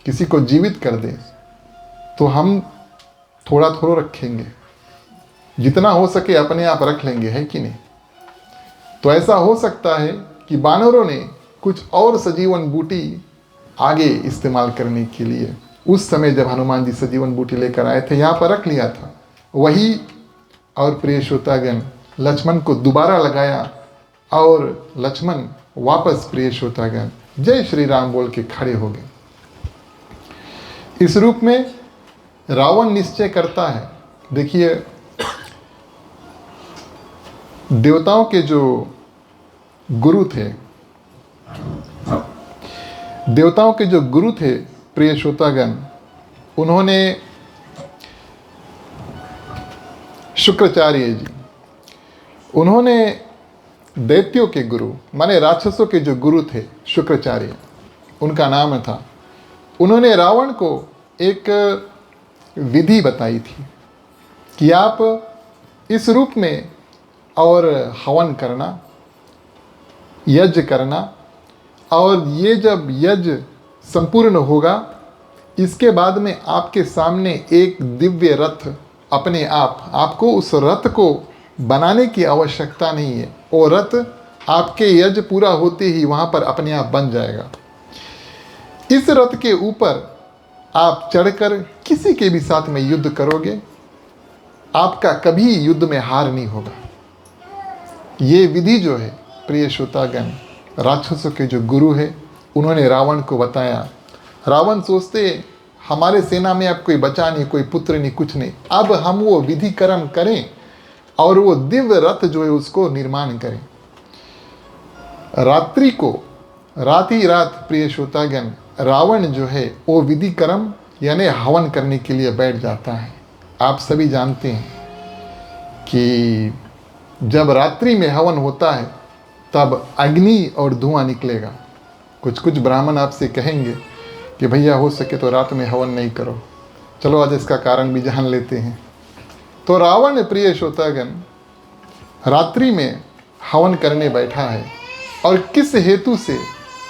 Speaker 2: किसी को जीवित कर दे, तो हम थोड़ा थोड़ा रखेंगे, जितना हो सके अपने आप रख लेंगे, है कि नहीं? तो ऐसा हो सकता है कि बानरों ने कुछ और सजीवन बूटी आगे इस्तेमाल करने के लिए उस समय जब हनुमान जी सजीवन बूटी लेकर आए थे यहाँ पर रख लिया था वही, और प्रिय श्रोतागण लक्ष्मण को दोबारा लगाया और लक्ष्मण वापस प्रिय श्रोतागण जय श्री राम बोल के खड़े हो गए। इस रूप में रावण निश्चय करता है। देखिए, देवताओं के जो गुरु थे, देवताओं के जो गुरु थे प्रिय श्रोतागण, उन्होंने शुक्राचार्य जी, उन्होंने दैत्यों के गुरु माने राक्षसों के जो गुरु थे शुक्राचार्य उनका नाम था, उन्होंने रावण को एक विधि बताई थी कि आप इस रूप में और हवन करना, यज्ञ करना, और ये जब यज्ञ संपूर्ण होगा इसके बाद में आपके सामने एक दिव्य रथ अपने आप, आपको उस रथ को बनाने की आवश्यकता नहीं है, वो रथ आपके यज्ञ पूरा होते ही वहाँ पर अपने आप बन जाएगा। इस रथ के ऊपर आप चढ़कर किसी के भी साथ में युद्ध करोगे, आपका कभी युद्ध में हार नहीं होगा। ये विधि जो है प्रिय श्रोतागण, राक्षसों के जो गुरु है उन्होंने रावण को बताया। रावण सोचते हमारे सेना में अब कोई बचा नहीं, कोई पुत्र नहीं, कुछ नहीं, अब हम वो विधि कर्म करें और वो दिव्य रथ जो है उसको निर्माण करें। रात्रि को, रात ही रात प्रिय श्रोतागण, रावण जो है वो विधि कर्म यानी हवन करने के लिए बैठ जाता है। आप सभी जानते हैं कि जब रात्रि में हवन होता है तब अग्नि और धुआं निकलेगा। कुछ कुछ ब्राह्मण आपसे कहेंगे कि भैया हो सके तो रात में हवन नहीं करो। चलो आज इसका कारण भी जान लेते हैं। तो रावण प्रिय श्रोतागण रात्रि में हवन करने बैठा है, और किस हेतु से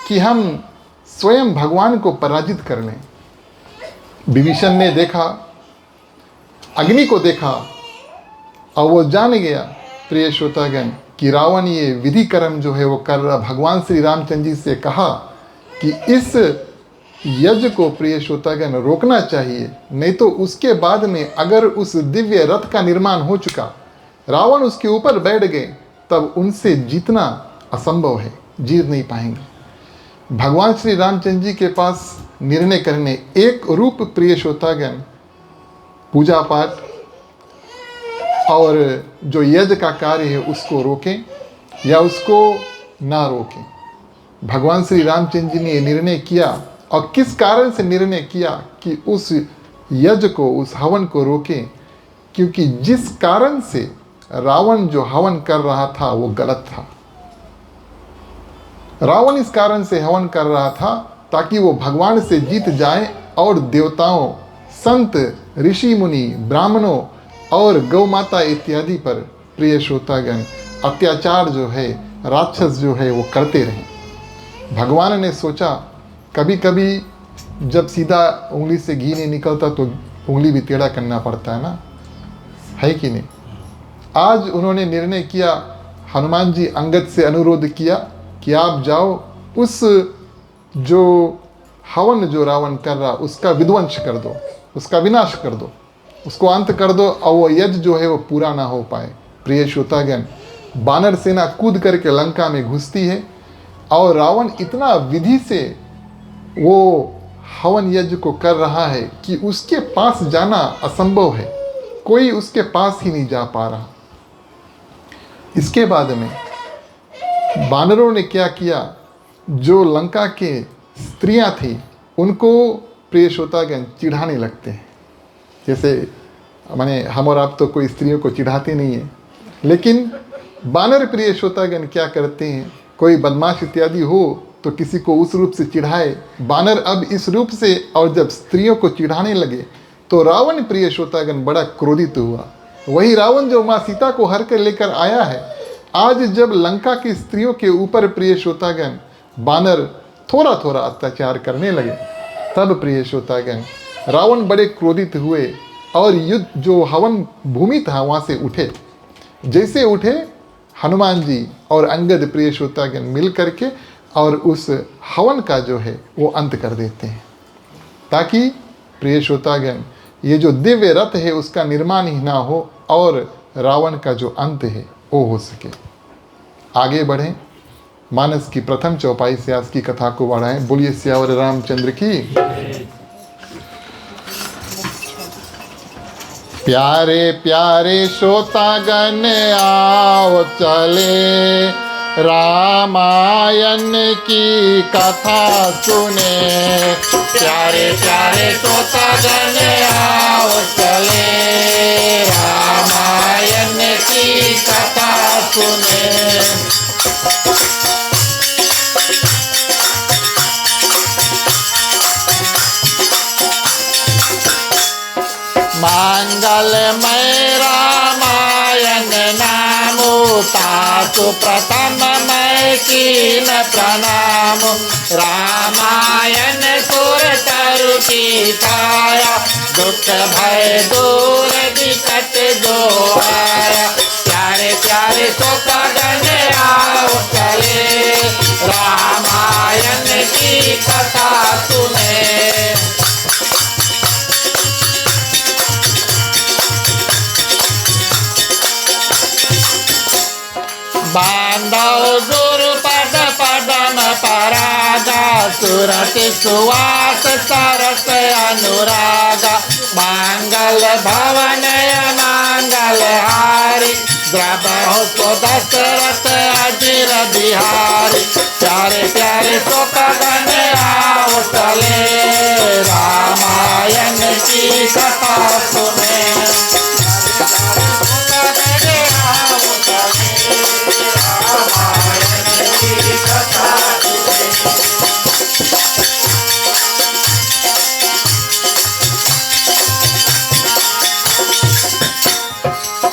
Speaker 2: कि हम स्वयं भगवान को पराजित कर लें। विभीषण ने देखा, अग्नि को देखा, और वो जान गया प्रिय श्रोतागण कि रावण ये विधि कर्म जो है वो कर रहा। भगवान श्री रामचंद्र जी से कहा कि इस यज्ञ को प्रिय श्रोतागण रोकना चाहिए, नहीं तो उसके बाद में अगर उस दिव्य रथ का निर्माण हो चुका, रावण उसके ऊपर बैठ गए, तब उनसे जीतना असंभव है, जीत नहीं पाएंगे। भगवान श्री रामचंद्र जी के पास निर्णय करने एक रूप प्रिय श्रोतागण, पूजा पाठ और जो यज्ञ का कार्य है उसको रोकें या उसको ना रोकें। भगवान श्री रामचंद्र जी ने निर्णय किया, और किस कारण से निर्णय किया कि उस यज्ञ को, उस हवन को रोकें, क्योंकि जिस कारण से रावण जो हवन कर रहा था वो गलत था। रावण इस कारण से हवन कर रहा था ताकि वो भगवान से जीत जाए और देवताओं, संत, ऋषि मुनि, ब्राह्मणों और गौ माता इत्यादि पर प्रिय श्रोतागण अत्याचार जो है, राक्षस जो है वो करते रहे। भगवान ने सोचा कभी कभी जब सीधा उंगली से घी नहीं निकलता तो उंगली भी टेढ़ा करना पड़ता है ना, है कि नहीं। आज उन्होंने निर्णय किया, हनुमान जी अंगद से अनुरोध किया कि आप जाओ उस जो हवन जो रावण कर रहा उसका विध्वंस कर दो, उसका विनाश कर दो, उसको अंत कर दो, और वो यज्ञ जो है वो पूरा ना हो पाए। प्रिय श्रोतागण बानर सेना कूद करके लंका में घुसती है, और रावण इतना विधि से वो हवन यज्ञ को कर रहा है कि उसके पास जाना असंभव है, कोई उसके पास ही नहीं जा पा रहा। इसके बाद में वानरों ने क्या किया, जो लंका के स्त्रियां थी उनको प्रिय श्रोतागण चिढ़ाने लगते हैं। जैसे माने हम और आप तो कोई स्त्रियों को चिढ़ाते नहीं है, लेकिन वानर प्रिय श्रोतागण क्या करते हैं, कोई बदमाश इत्यादि हो तो किसी को उस रूप से चिढ़ाए। वानर अब इस रूप से, और जब स्त्रियों को चिढ़ाने लगे तो रावण प्रिय श्रोतागण बड़ा क्रोधित हुआ। वही रावण जो माँ सीता को हर कर लेकर आया है, आज जब लंका की स्त्रियों के ऊपर प्रिय श्रोतागण वानर थोड़ा थोड़ा अत्याचार करने लगे, तब प्रिय श्रोतागण रावण बड़े क्रोधित हुए और युद्ध जो हवन भूमि था वहाँ से उठे। जैसे उठे, हनुमान जी और अंगद प्रिय श्रोतागण मिल करके और उस हवन का जो है वो अंत कर देते हैं, ताकि प्रिय श्रोतागण ये जो दिव्य रथ है उसका निर्माण ही ना हो और रावण का जो अंत है वो हो सके। आगे बढ़ें, मानस की प्रथम चौपाई से आज की कथा को बढ़ाएं। बोलिए सियावर रामचंद्र की। प्यारे प्यारे श्रोतागण आओ चले, रामायण की कथा सुने।
Speaker 3: प्यारे प्यारे श्रोतागण आओ चले, रामायण की कथा सुने।
Speaker 2: मंगलमय रामायण नामो तासु प्रथम मैं कीन प्रणाम।
Speaker 3: रामायण सुर तरु की छाया, दुख भय दूर विकट जो आया। प्यारे प्यारे श्रोतागण आओ चले, रामायण की कथा सुने।
Speaker 2: बांधव गुरु पद पदम परागा, सुरति सुवास सरस अनुरागा।
Speaker 3: मंगल भवन मंगल हारी, द्रबहु सो दशरथ अजिर बिहारी। प्यारे प्यारे श्रोतागण आओ चले, रामायण की कथा सुने।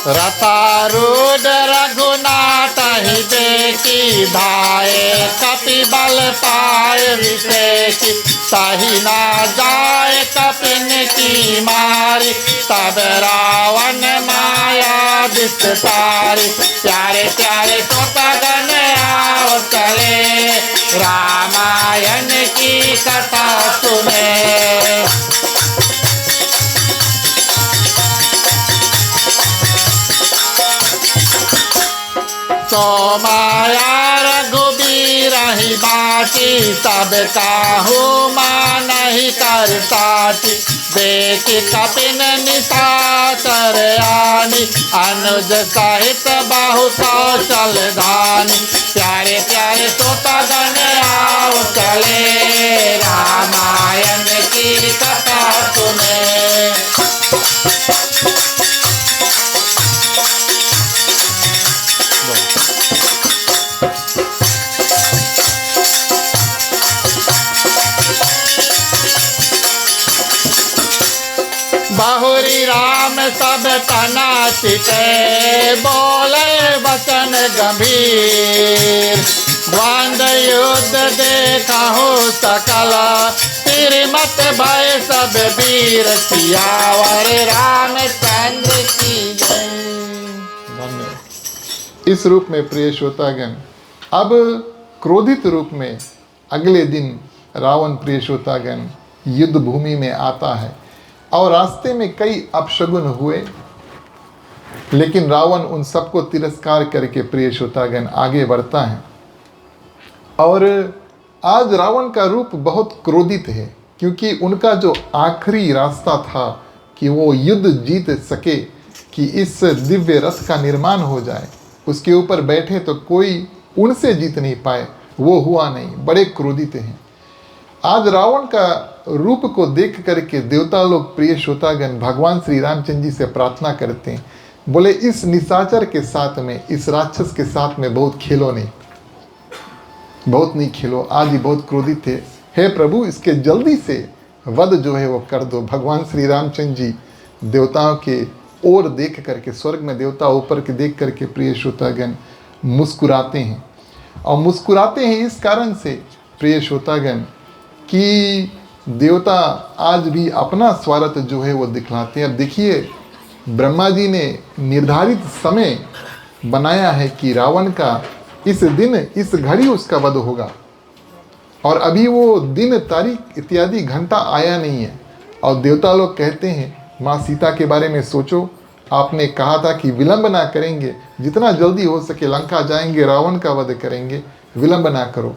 Speaker 2: रथारूढ़ रघुनाथ ही देखी, धाये कपि बल पाए विषेकी। सही ना जाए कपिन की मारी, तब रावण माया विस्तारी।
Speaker 3: प्यारे प्यारे श्रोतागण आओ चले, रामायण की कथा सुने।
Speaker 2: तो माया रघुबीर ही बाटी, सब काहू मान ही कर साटी। देख कपिन निशाचर आनी, अनुज सहित बहु कौशल धानी।
Speaker 3: प्यारे प्यारे श्रोतागण आओ चले, रामायण की कथा सुने।
Speaker 2: बहुरी राम सब तना चिते, बोले वचन गंभीर। द्वंद युद्ध देखा हो सकला, तेरे मत भय सब वीर। सियावर रामचंद्र की जय। इस रूप में प्रिय श्रोतागण, अब क्रोधित रूप में अगले दिन रावण प्रिय श्रोतागण युद्ध भूमि में आता है और रास्ते में कई अपशगुन हुए, लेकिन रावण उन सबको तिरस्कार करके प्रिय श्रोतागण आगे बढ़ता है और आज रावण का रूप बहुत क्रोधित है, क्योंकि उनका जो आखिरी रास्ता था कि वो युद्ध जीत सके, कि इस दिव्य रथ का निर्माण हो जाए, उसके ऊपर बैठे तो कोई उनसे जीत नहीं पाए, वो हुआ नहीं। बड़े क्रोधित हैं। आज रावण का रूप को देख करके देवता लोग, प्रिय श्रोतागण, भगवान श्री रामचंद्र जी से प्रार्थना करते हैं, बोले इस निशाचर के साथ में, इस राक्षस के साथ में बहुत खेलो नहीं, बहुत नहीं खेलो। आज ही बहुत क्रोधित थे। हे प्रभु, इसके जल्दी से वध जो है वो कर दो। भगवान श्री रामचंद्र जी देवताओं के ओर देख करके, स्वर्ग में देवता ऊपर के देख करके, प्रिय श्रोतागण, मुस्कुराते हैं। और मुस्कुराते हैं इस कारण से, प्रिय श्रोतागण, कि देवता आज भी अपना स्वार्थ जो है वो दिखलाते हैं। अब देखिए, ब्रह्मा जी ने निर्धारित समय बनाया है कि रावण का इस दिन, इस घड़ी उसका वध होगा, और अभी वो दिन, तारीख इत्यादि घंटा आया नहीं है। और देवता लोग कहते हैं, माँ सीता के बारे में सोचो, आपने कहा था कि विलंब ना करेंगे, जितना जल्दी हो सके लंका जाएंगे, रावण का वध करेंगे, विलंब ना करो।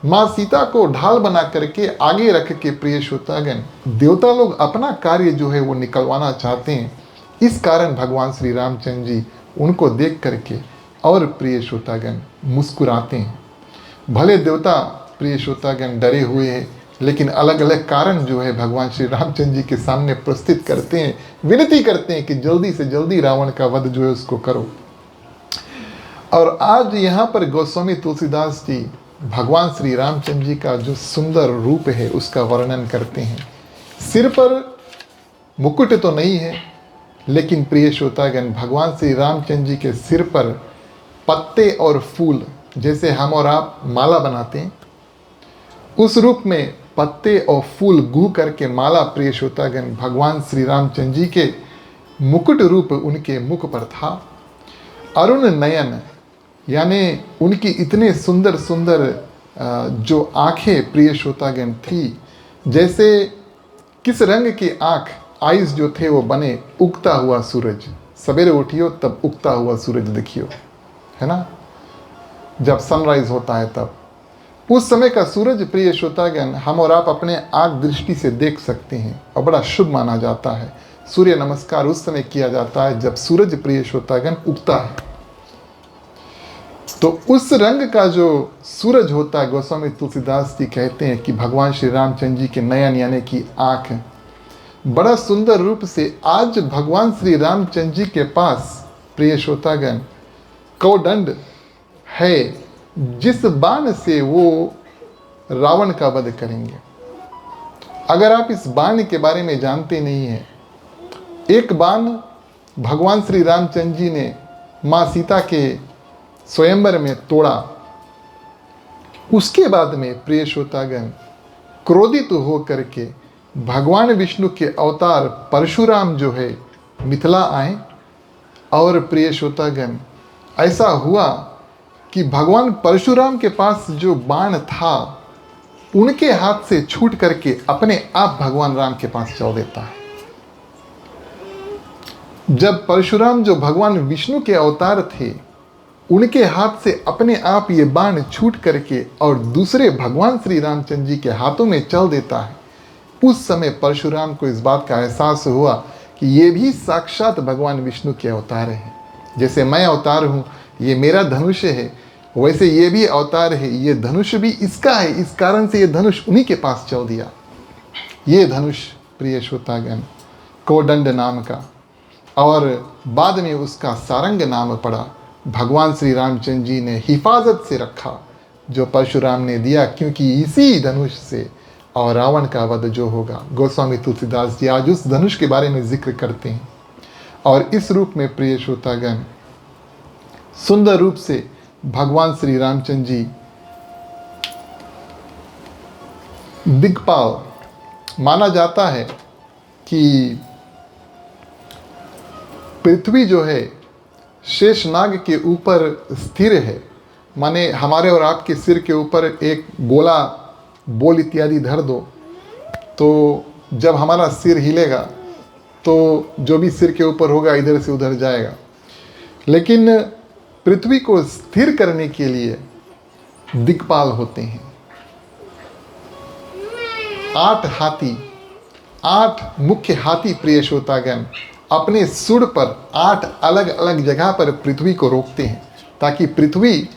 Speaker 2: माँ सीता को ढाल बना करके आगे रख के, प्रिय श्रोतागण, देवता लोग अपना कार्य जो है वो निकलवाना चाहते हैं। इस कारण भगवान श्री रामचंद्र जी उनको देख करके और, प्रिय श्रोतागण, मुस्कुराते हैं। भले देवता, प्रिय श्रोतागण, डरे हुए हैं, लेकिन अलग अलग कारण जो है भगवान श्री रामचंद्र जी के सामने प्रस्तुत करते हैं, विनती करते हैं कि जल्दी से जल्दी रावण का वध जो है उसको करो। और आज यहाँ पर गोस्वामी तुलसीदास जी भगवान श्री रामचंद्र जी का जो सुंदर रूप है उसका वर्णन करते हैं। सिर पर मुकुट तो नहीं है, लेकिन प्रिय श्रोतागण, भगवान श्री रामचंद्र जी के सिर पर पत्ते और फूल, जैसे हम और आप माला बनाते हैं, उस रूप में पत्ते और फूल गूं करके माला, प्रिय श्रोतागण, भगवान श्री रामचंद्र जी के मुकुट रूप उनके मुख पर था। अरुण नयन, यानी उनकी इतने सुंदर सुंदर जो आँखें, प्रिय श्रोतागण, थी, जैसे किस रंग की आँख, आइज जो थे वो बने उगता हुआ सूरज। सवेरे उठियो तब उगता हुआ सूरज देखियो, है ना, जब सनराइज होता है तब उस समय का सूरज, प्रिय श्रोतागण, हम और आप अपने आँख दृष्टि से देख सकते हैं और बड़ा शुभ माना जाता है। सूर्य नमस्कार उस समय किया जाता है जब सूरज, प्रिय श्रोतागण, उगता है। तो उस रंग का जो सूरज होता है, गोस्वामी तुलसीदास जी कहते हैं कि भगवान श्री रामचंद्र जी के नयन, यानी कि आँख, बड़ा सुंदर रूप से आज भगवान श्री रामचंद्र जी के पास, प्रिय श्रोतागण, कौदंड है, जिस बाण से वो रावण का वध करेंगे। अगर आप इस बाण के बारे में जानते नहीं हैं, एक बाण भगवान श्री रामचंद्र जी ने माँ सीता के स्वयंवर में तोड़ा। उसके बाद में, प्रिय श्रोतागण, क्रोधित हो करके भगवान विष्णु के अवतार परशुराम जो है मिथिला आए। और प्रिय श्रोतागण, ऐसा हुआ कि भगवान परशुराम के पास जो बाण था, उनके हाथ से छूट करके अपने आप भगवान राम के पास चल देता है। जब परशुराम, जो भगवान विष्णु के अवतार थे, उनके हाथ से अपने आप ये बाण छूट करके और दूसरे भगवान श्री रामचंद्र जी के हाथों में चल देता है, उस समय परशुराम को इस बात का एहसास हुआ कि ये भी साक्षात भगवान विष्णु के अवतार हैं। जैसे मैं अवतार हूँ, ये मेरा धनुष है, वैसे ये भी अवतार है, ये धनुष भी इसका है, इस कारण से ये धनुष उन्हीं के पास चल दिया। ये धनुष, प्रिय श्रोतागण, कोदंड नाम का, और बाद में उसका सारंग नाम पड़ा। भगवान श्री रामचंद्र जी ने हिफाजत से रखा, जो परशुराम ने दिया, क्योंकि इसी धनुष से और रावण का वध जो होगा। गोस्वामी तुलसीदास जी आज उस धनुष के बारे में जिक्र करते हैं। और इस रूप में, प्रिय श्रोतागण, सुंदर रूप से भगवान श्री रामचंद्र जी दिक्पाल। माना जाता है कि पृथ्वी जो है शेषनाग के ऊपर स्थिर है, माने हमारे और आपके सिर के ऊपर एक गोला बोल इत्यादि धर दो, तो जब हमारा सिर हिलेगा तो जो भी सिर के ऊपर होगा इधर से उधर जाएगा। लेकिन पृथ्वी को स्थिर करने के लिए दिक्पाल होते हैं। 8 मुख्य हाथी प्रिय श्रोतागण अपने सूंड पर 8 अलग अलग जगह पर पृथ्वी को रोकते हैं, ताकि पृथ्वी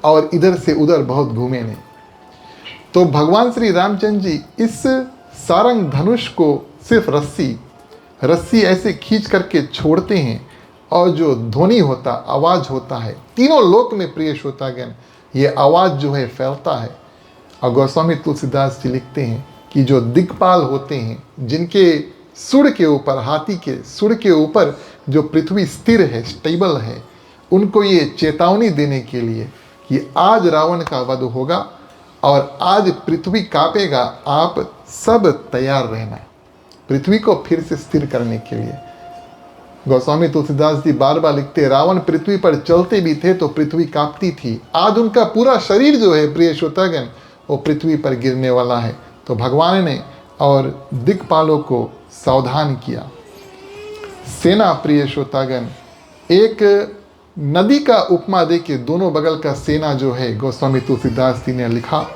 Speaker 2: और इधर से उधर बहुत घूमे नहीं। तो भगवान श्री रामचंद्र जी इस सारंग धनुष को सिर्फ रस्सी ऐसे खींच करके छोड़ते हैं, और जो ध्वनि होता, आवाज़ होता है, तीनों लोक में प्रिय श्रोतागण ये आवाज़ जो है फैलता है। और गोस्वामी तुलसीदास जी लिखते हैं कि जो दिक्पाल होते हैं, जिनके सूंड के ऊपर, हाथी के सूंड के ऊपर जो पृथ्वी स्थिर है, स्टेबल है, उनको ये चेतावनी देने के लिए कि आज रावण का वध होगा और आज पृथ्वी कांपेगा, आप सब तैयार रहना, पृथ्वी को फिर से स्थिर करने के लिए। गोस्वामी तुलसीदास जी बार बार लिखते, रावण पृथ्वी पर चलते भी थे तो पृथ्वी कांपती थी, आज उनका पूरा शरीर जो है प्रिय श्रोतागण वो पृथ्वी पर गिरने वाला है। तो भगवान ने और दिक्पालों को सावधान किया। सेना प्रिय श्रोतागण एक नदी का उपमा दे के दोनों बगल का सेना जो है गोस्वामी तुलसीदास जी ने लिखा,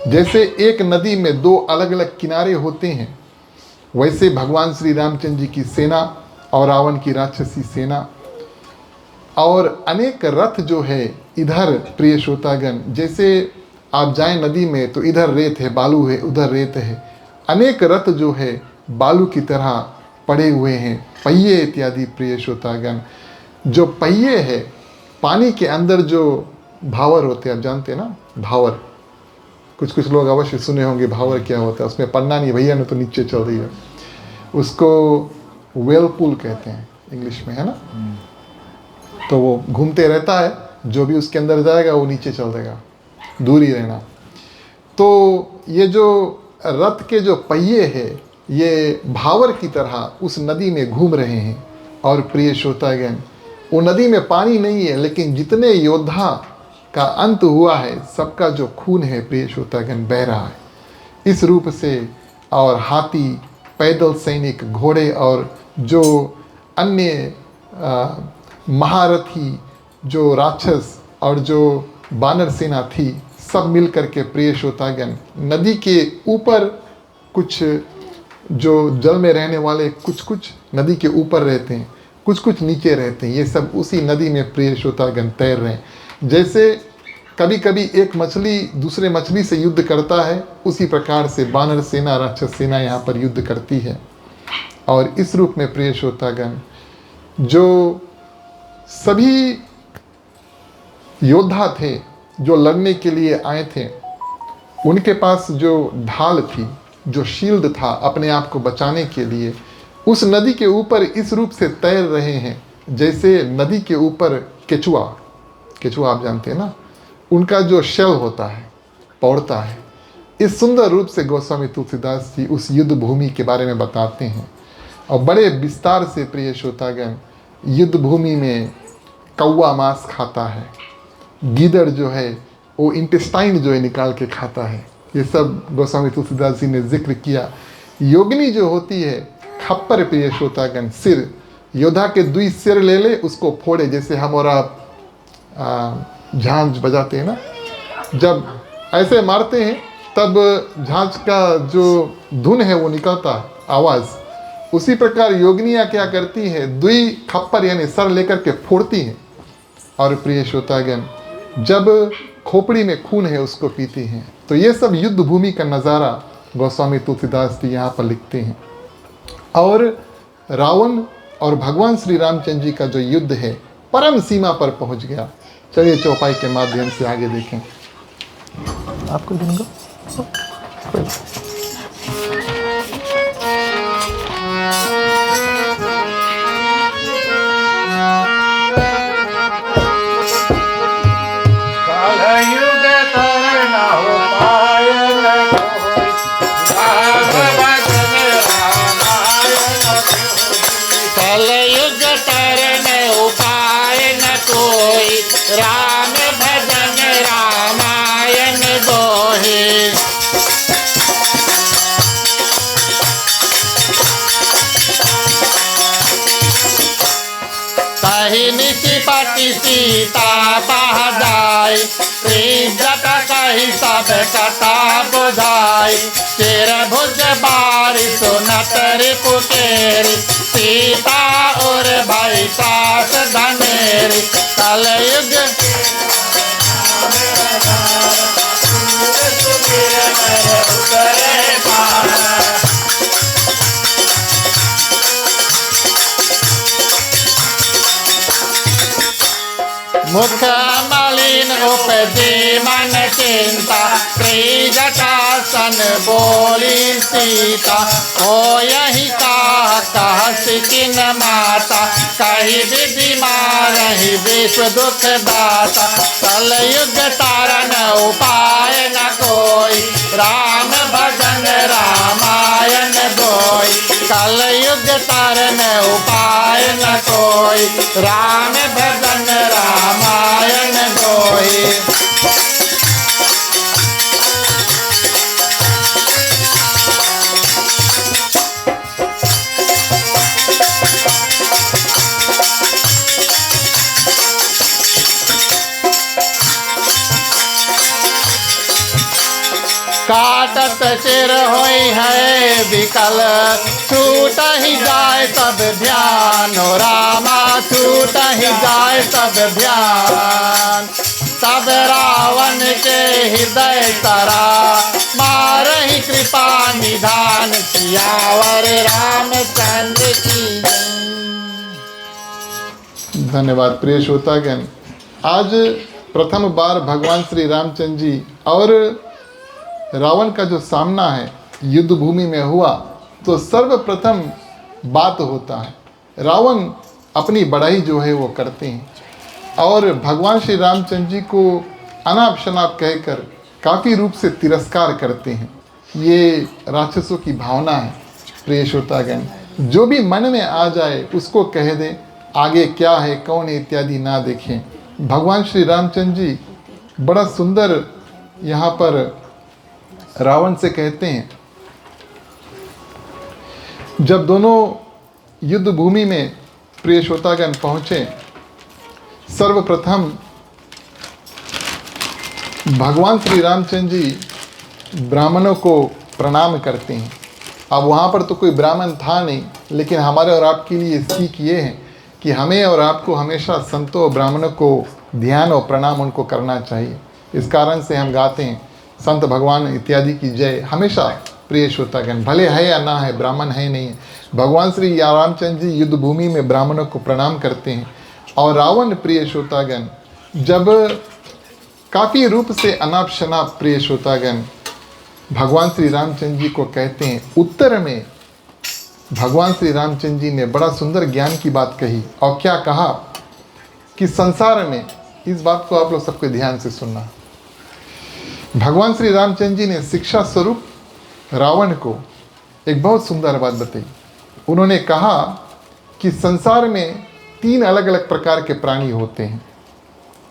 Speaker 2: जैसे एक नदी में 2 अलग अलग किनारे होते हैं, वैसे भगवान श्री रामचंद्र जी की सेना और रावण की राक्षसी सेना, और अनेक रथ जो है इधर प्रिय श्रोतागण, जैसे आप जाएं नदी में तो इधर रेत है, बालू है, उधर रेत है, अनेक रथ जो है बालू की तरह पड़े हुए हैं, पहिए इत्यादि प्रिय श्रोतागण। जो पहिए है, पानी के अंदर जो भावर होते हैं, आप जानते हैं ना भावर, कुछ लोग अवश्य सुने होंगे भावर क्या होता है, उसमें पन्ना नहीं, भैया ने तो नीचे चल रही है, उसको वेल पूल कहते हैं इंग्लिश में, है ना। तो वो घूमते रहता है, जो भी उसके अंदर जाएगा वो नीचे चल देगा, दूर ही रहना। तो ये जो रथ के जो पहिए है ये भावर की तरह उस नदी में घूम रहे हैं। और प्रिय श्रोतागण, वो नदी में पानी नहीं है, लेकिन जितने योद्धा का अंत हुआ है सबका जो खून है प्रिय श्रोतागण बह रहा है इस रूप से। और हाथी, पैदल सैनिक, घोड़े और जो अन्य महारथी, जो राक्षस और जो बानर सेना थी, सब मिल करके प्रिय श्रोतागण नदी के ऊपर, कुछ जो जल में रहने वाले कुछ नदी के ऊपर रहते हैं, कुछ नीचे रहते हैं, ये सब उसी नदी में प्रिय श्रोतागण तैर रहे हैं। जैसे कभी कभी एक मछली दूसरे मछली से युद्ध करता है, उसी प्रकार से बानर सेना, राक्षस सेना यहाँ पर युद्ध करती है। और इस रूप में प्रिय श्रोतागण जो सभी योद्धा थे जो लड़ने के लिए आए थे, उनके पास जो ढाल थी, जो शील्ड था अपने आप को बचाने के लिए, उस नदी के ऊपर इस रूप से तैर रहे हैं जैसे नदी के ऊपर केचुआ आप जानते हैं ना, उनका जो शेल होता है, पौड़ता है। इस सुंदर रूप से गोस्वामी तुलसीदास जी उस युद्ध भूमि के बारे में बताते हैं और बड़े विस्तार से प्रिय श्रोतागण युद्ध भूमि में कौवा मांस खाता है, गीदड़ जो है वो इंटेस्टाइन जो है निकाल के खाता है, ये सब गोस्वामी तुलसीदास जी ने जिक्र किया। योगिनी जो होती है खप्पर प्रिय श्रोतागण, सिर, योद्धा के 2 सिर ले ले, उसको फोड़े, जैसे हम और आप झांझ बजाते हैं ना, जब ऐसे मारते हैं तब झांझ का जो धुन है वो निकलता है आवाज़, उसी प्रकार योगिनियाँ क्या करती है, 2 खप्पर यानी सर लेकर के फोड़ती हैं और प्रिय श्रोतागण जब खोपड़ी में खून है उसको पीती हैं। तो ये सब युद्ध भूमि का नज़ारा गोस्वामी तुलसीदास जी यहाँ पर लिखते हैं। और रावण और भगवान श्री रामचंद्र जी का जो युद्ध है परम सीमा पर पहुँच गया। चलिए चौपाई के माध्यम से आगे देखें। आपको दूंगा
Speaker 5: राम भजन रामायण दोहे।
Speaker 1: की सीता पह जाए, इज्जत कही सब कथा बुझाई। चिर भुज बारी सुनत रिपुकेरी, सीता और भाई सास धनेरी। कलयुग
Speaker 3: उतरे पार।
Speaker 1: मुख मलिन उपजी मन चिंता, त्रिजटा सन बोली सीता। हो यही कहा सिकिन माता, कही विधि मारही विश्व दुख दाता। कलयुग तारन उपाय न कोई, राम भजन रामायण बोई। कलयुग तारन उपाय न कोई, राम भजन रामायण बोई। काटत सिर होई है विकल, छूट ही जाए सब ध्यान। हो रामा छूट ही जाए सब ध्यान। तब रावण के हृदय तरा, मारहि कृपा निधान। सियावर रामचंद्र की जय।
Speaker 2: धन्यवाद प्रिय श्रोतागण। आज प्रथम बार भगवान श्री रामचंद्र जी और रावण का जो सामना है युद्ध भूमि में हुआ, तो सर्वप्रथम बात होता है रावण अपनी बड़ाई जो है वो करते हैं और भगवान श्री रामचंद्र जी को अनाप शनाप कहकर काफ़ी रूप से तिरस्कार करते हैं। ये राक्षसों की भावना है। प्रिय श्रोतागण, जो भी मन में आ जाए उसको कह दे, आगे क्या है कौन है इत्यादि ना देखें। भगवान श्री रामचंद्र जी बड़ा सुंदर यहाँ पर रावण से कहते हैं, जब दोनों युद्ध भूमि में प्रिय श्रोतागण पहुंचे, सर्वप्रथम भगवान श्री रामचंद्र जी ब्राह्मणों को प्रणाम करते हैं। अब वहाँ पर तो कोई ब्राह्मण था नहीं, लेकिन हमारे और आपके लिए सीख ये है कि हमें और आपको हमेशा संतों और ब्राह्मणों को ध्यान और प्रणाम उनको करना चाहिए। इस कारण से हम गाते हैं संत भगवान इत्यादि की जय हमेशा। प्रिय श्रोतागण, भले है या ना है, ब्राह्मण है नहीं है, भगवान श्री रामचंद्र जी युद्ध भूमि में ब्राह्मणों को प्रणाम करते हैं। और रावण प्रिय श्रोतागण जब काफ़ी रूप से अनाप शनाप प्रिय श्रोतागण भगवान श्री रामचंद्र जी को कहते हैं, उत्तर में भगवान श्री रामचंद्र जी ने बड़ा सुंदर ज्ञान की बात कही। और क्या कहा कि संसार में, इस बात को आप लोग सबको ध्यान से सुनना, भगवान श्री रामचंद्र जी ने शिक्षा स्वरूप रावण को एक बहुत सुंदर बात बताई। उन्होंने कहा कि संसार में 3 अलग अलग प्रकार के प्राणी होते हैं,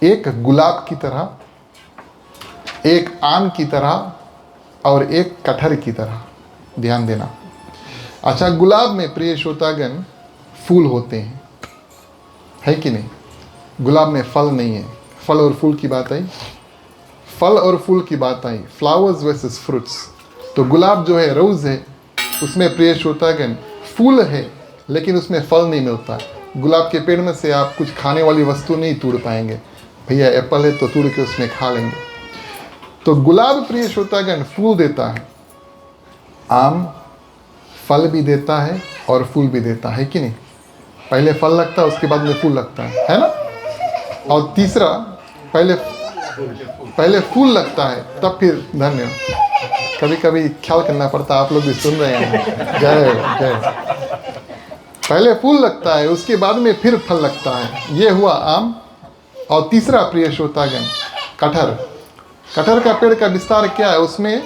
Speaker 2: एक गुलाब की तरह, एक आम की तरह और एक कटहर की तरह। ध्यान देना। अच्छा, गुलाब में प्रिय श्रोतागण फूल होते हैं, है कि नहीं? गुलाब में फल नहीं है। फल और फूल की बात आई, फल और फूल की बात आई, फ्लावर्स वर्सेस फ्रूट्स। तो गुलाब जो है, रोज़ है, उसमें प्रिय श्रोतागण फूल है लेकिन उसमें फल नहीं मिलता। गुलाब के पेड़ में से आप कुछ खाने वाली वस्तु नहीं तोड़ पाएंगे। भैया एप्पल है तो तोड़ के उसमें खा लेंगे। तो गुलाब प्रिय श्रोतागण फूल देता है, आम फल भी देता है और फूल भी देता है कि नहीं? पहले फल लगता है, उसके बाद में फूल लगता है ना? और तीसरा पहले फूल लगता है तब फिर धन्य। कभी कभी ख्याल करना पड़ता, आप लोग भी सुन रहे हैं। जय जय। पहले फूल लगता है, उसके बाद में फिर फल लगता है। ये हुआ आम। और तीसरा प्रिय श्रोतागण कटहर। कटहर का पेड़ का विस्तार क्या है? उसमें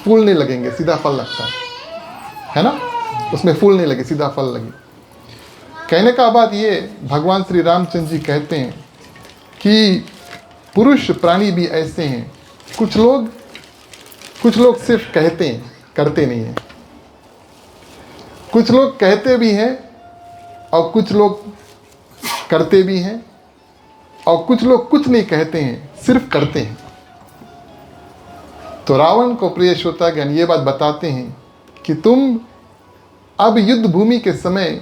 Speaker 2: फूल नहीं लगेंगे, सीधा फल लगता है ना? उसमें फूल नहीं लगे, सीधा फल लगे। कहने का बात ये, भगवान श्री रामचंद्र जी कहते हैं कि पुरुष प्राणी भी ऐसे हैं, कुछ लोग सिर्फ कहते हैं, करते नहीं हैं। कुछ लोग कहते भी हैं और कुछ लोग करते भी हैं और कुछ लोग कुछ नहीं कहते हैं, सिर्फ करते हैं। तो रावण को प्रिय श्रोतागण ये बात बताते हैं कि तुम अब युद्ध भूमि के समय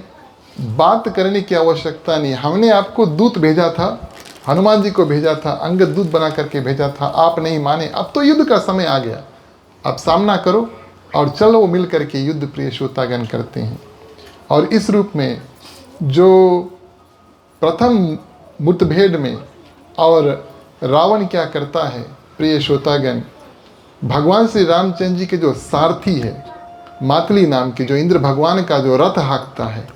Speaker 2: बात करने की आवश्यकता नहीं। हमने आपको दूत भेजा था, हनुमान जी को भेजा था, अंगद दूत बना करके भेजा था, आप नहीं माने। अब तो युद्ध का समय आ गया, अब सामना करो और चलो मिल करके युद्ध प्रिय श्रोतागण करते हैं। और इस रूप में जो प्रथम मुठभेड़ में और रावण क्या करता है प्रिय श्रोतागण, भगवान श्री रामचंद्र जी के जो सारथी है मातली नाम के, जो इंद्र भगवान का जो रथ हाँकता है,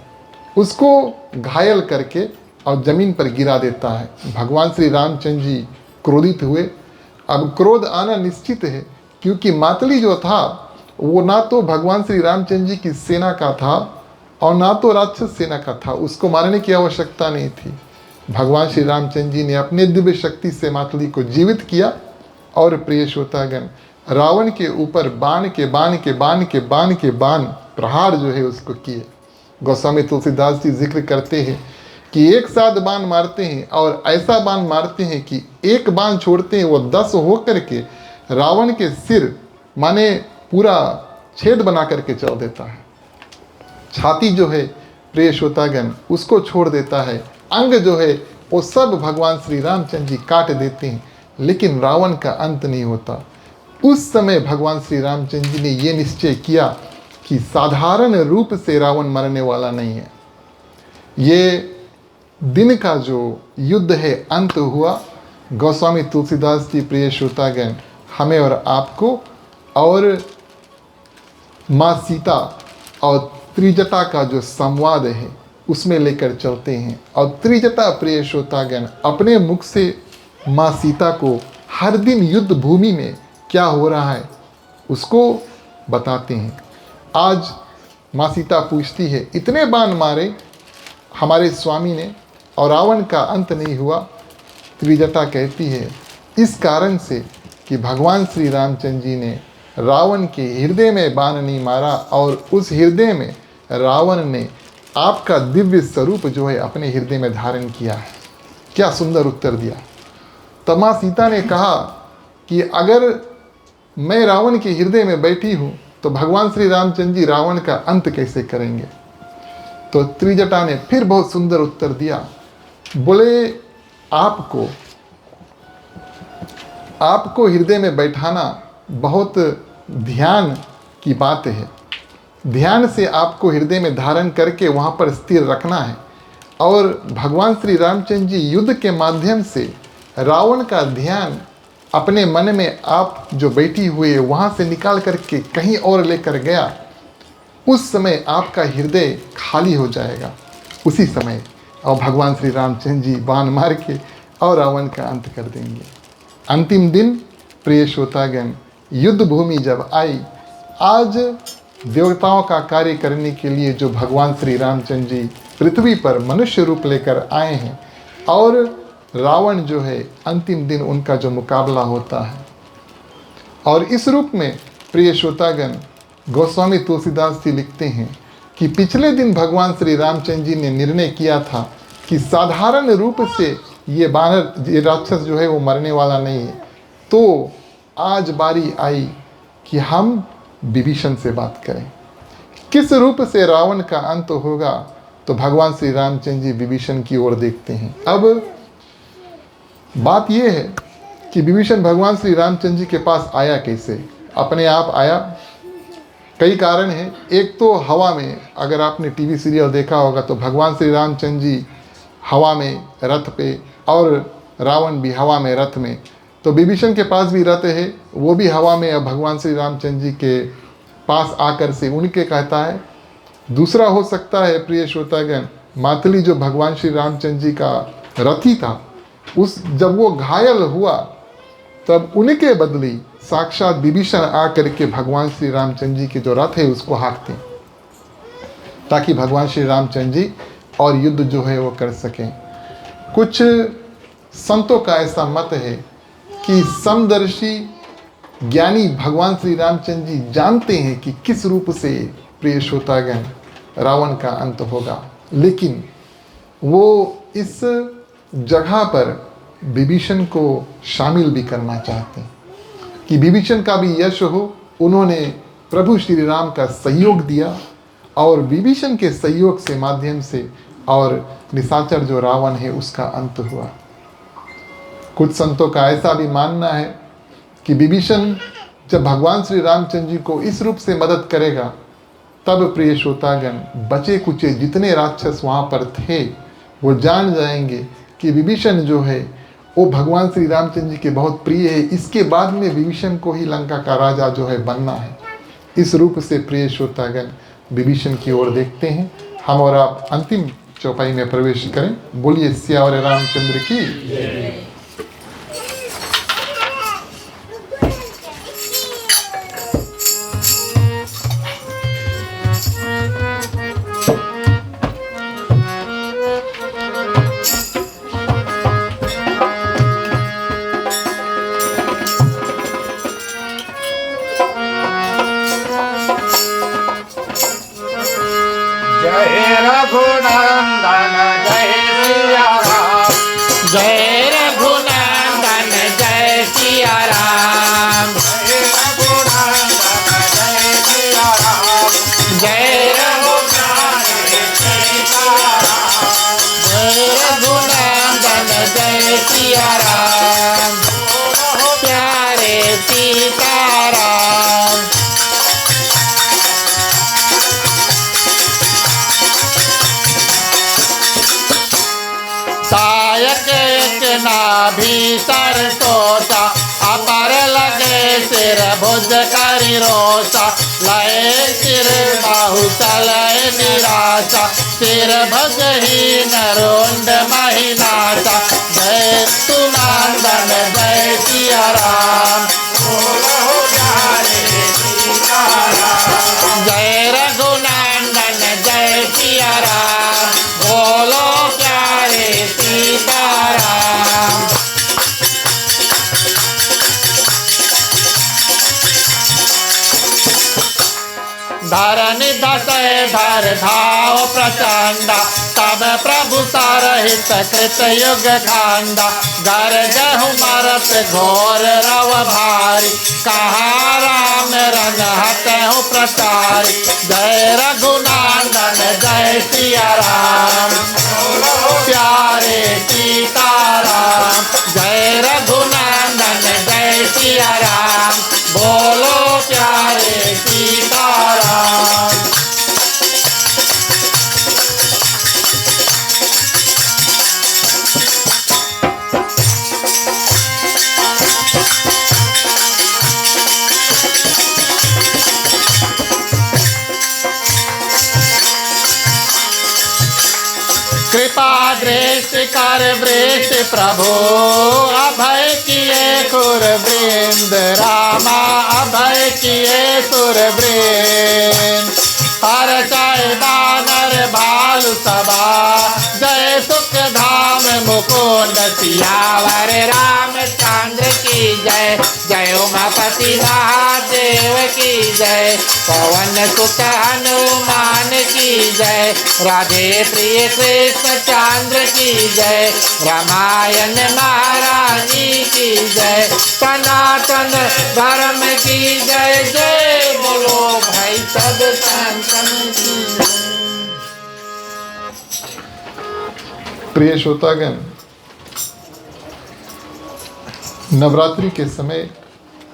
Speaker 2: उसको घायल करके और जमीन पर गिरा देता है। भगवान श्री रामचंद्र जी क्रोधित हुए। अब क्रोध आना निश्चित है, क्योंकि मातली जो था वो ना तो भगवान श्री रामचंद्र जी की सेना का था और ना तो राक्षस सेना का था, उसको मारने की आवश्यकता नहीं थी। भगवान श्री रामचंद्र जी ने अपने दिव्य शक्ति से मातली को जीवित किया और प्रिय श्रोतागण रावण के ऊपर बाण के बाण प्रहार जो है उसको किए। गोस्वामी तुलसीदास जी जिक्र करते हैं कि एक साथ बाण मारते हैं और ऐसा बाण मारते हैं कि एक बाण छोड़ते हैं वो 10 होकर के रावण के सिर माने पूरा छेद बना करके चल देता है। छाती जो है प्रिय श्रोतागण उसको छोड़ देता है, अंग जो है वो सब भगवान श्री रामचंद्र जी काट देते हैं, लेकिन रावण का अंत नहीं होता। उस समय भगवान श्री रामचंद्र जी ने ये निश्चय किया कि साधारण रूप से रावण मरने वाला नहीं है। ये दिन का जो युद्ध है अंत हुआ। गोस्वामी तुलसीदास जी प्रिय श्रोतागण हमें और आपको और माँ सीता और त्रिजटा का जो संवाद है उसमें लेकर चलते हैं। और त्रिजटा प्रिय श्रोतागण अपने मुख से माँ सीता को हर दिन युद्ध भूमि में क्या हो रहा है उसको बताते हैं। आज माँ सीता पूछती है, इतने बाण मारे हमारे स्वामी ने और रावण का अंत नहीं हुआ। त्रिजटा कहती है, इस कारण से कि भगवान श्री रामचंद्र जी ने रावण के हृदय में बाण नहीं मारा और उस हृदय में रावण ने आपका दिव्य स्वरूप जो है अपने हृदय में धारण किया है। क्या सुंदर उत्तर दिया। तब माँ सीता ने कहा कि अगर मैं रावण के हृदय में बैठी हूँ तो भगवान श्री रामचंद्र जी रावण का अंत कैसे करेंगे। तो त्रिजटा ने फिर बहुत सुंदर उत्तर दिया, बोले आपको हृदय में बैठाना बहुत ध्यान की बात है। ध्यान से आपको हृदय में धारण करके वहाँ पर स्थिर रखना है। और भगवान श्री रामचंद्र जी युद्ध के माध्यम से रावण का ध्यान अपने मन में आप जो बैठी हुई है वहाँ से निकाल करके कहीं और लेकर गया, उस समय आपका हृदय खाली हो जाएगा उसी समय, और भगवान श्री रामचंद्र जी बाण मार के और रावण का अंत कर देंगे। अंतिम दिन प्रिय श्रोतागण युद्ध भूमि जब आई, आज देवताओं का कार्य करने के लिए जो भगवान श्री रामचंद्र जी पृथ्वी पर मनुष्य रूप लेकर आए हैं और रावण जो है अंतिम दिन उनका जो मुकाबला होता है। और इस रूप में प्रिय श्रोतागण गोस्वामी तुलसीदास जी लिखते हैं कि पिछले दिन भगवान श्री रामचंद्र जी ने निर्णय किया था कि साधारण रूप से ये बानर ये राक्षस जो है वो मरने वाला नहीं है। तो आज बारी आई कि हम विभीषण से बात करें, किस रूप से रावण का अंत होगा। तो भगवान श्री रामचंद्र जी विभीषण की ओर देखते हैं। अब बात यह है कि विभीषण भगवान श्री रामचंद्र जी के पास आया कैसे, अपने आप आया। कई कारण हैं। एक तो हवा में, अगर आपने टीवी सीरियल देखा होगा तो भगवान श्री रामचंद्र जी हवा में रथ पे और रावण भी हवा में रथ में, तो विभीषण के पास भी रथ है, वो भी हवा में भगवान श्री रामचंद्र जी के पास आकर से उनके कहता है। दूसरा हो सकता है प्रिय श्रोतागण मातली जो भगवान श्री रामचंद्र जी का रथी था, उस जब वो घायल हुआ तब उनके बदली साक्षात विभीषण आकर के भगवान श्री रामचंद्र जी के जो रथ है उसको हाँकते हैं, ताकि भगवान श्री रामचंद्र जी और युद्ध जो है वो कर सकें। कुछ संतों का ऐसा मत है कि समदर्शी ज्ञानी भगवान श्री रामचंद्र जी जानते हैं कि किस रूप से प्रिय श्रोतागण रावण का अंत होगा, लेकिन वो इस जगह पर विभीषण को शामिल भी करना चाहते हैं कि विभीषण का भी यश हो। उन्होंने प्रभु श्री राम का सहयोग दिया और विभीषण के सहयोग से माध्यम से और निशाचर जो रावण है उसका अंत हुआ। कुछ संतों का ऐसा भी मानना है कि विभीषण जब भगवान श्री रामचंद्र जी को इस रूप से मदद करेगा तब प्रिय श्रोतागण बचे कुचे जितने राक्षस वहाँ पर थे वो जान जाएंगे कि विभीषण जो है वो भगवान श्री रामचंद्र जी के बहुत प्रिय है। इसके बाद में विभीषण को ही लंका का राजा जो है बनना है। इस रूप से प्रिय श्रोतागण विभीषण की ओर देखते हैं। हम और आप अंतिम चौपाई में प्रवेश करें। बोलिए सियावर रामचंद्र की।
Speaker 3: जय रघुनंदन जय सिया राम।
Speaker 1: जय रघुनंदन जय सिया राम।
Speaker 3: जय रघुनंदन जय सिया राम।
Speaker 1: जय
Speaker 3: रघुनंदन जय सिया राम।
Speaker 1: रघुनंदन जय सिया राम। प्यारे सीताराम। सायक एक नाभि सरसोसा अपर लगे सिर भुज करि रोसा। लय सिर बाहु चलय निराशा सिर भुजहीन रुंड महिनाशा। जय सुनंदन जय सिया राम।
Speaker 3: बोलो प्यारे सीताराम।
Speaker 1: जय रघुनंदन जय सिया राम। बोलो प्यारे सीताराम। धरनि धसय धर धाव प्रचंडा। तब प्रभु सरहित कृत युग खांडा। गरजहु मरत घोर रव भारी। कहाँ राम रंग हतहु प्रचारी। जय रघुनंदन जय सिया राम। प्यारे सीताराम। जय रघुनंदन जय सिया राम। बोलो प्यारे सीताराम। कृपा दृष्टि कर वृष्टि प्रभु अभय किए खुर वृंद। रामा अभय किए सुर वृंद। हर चाय बानर भालु सभा। जय सुख धाम मुकुंद सियावर रामचंद्र की जय। जय उमापति महादेव की जय। पवन सुत हनुमान की जय। राधे प्रिय कृष्ण चंद्र की जय। रामायण महारानी की जय। सनातन धर्म की जय। जय बोलो भाई सब संतन की जय।
Speaker 2: प्रिय श्रोतागण, नवरात्रि के समय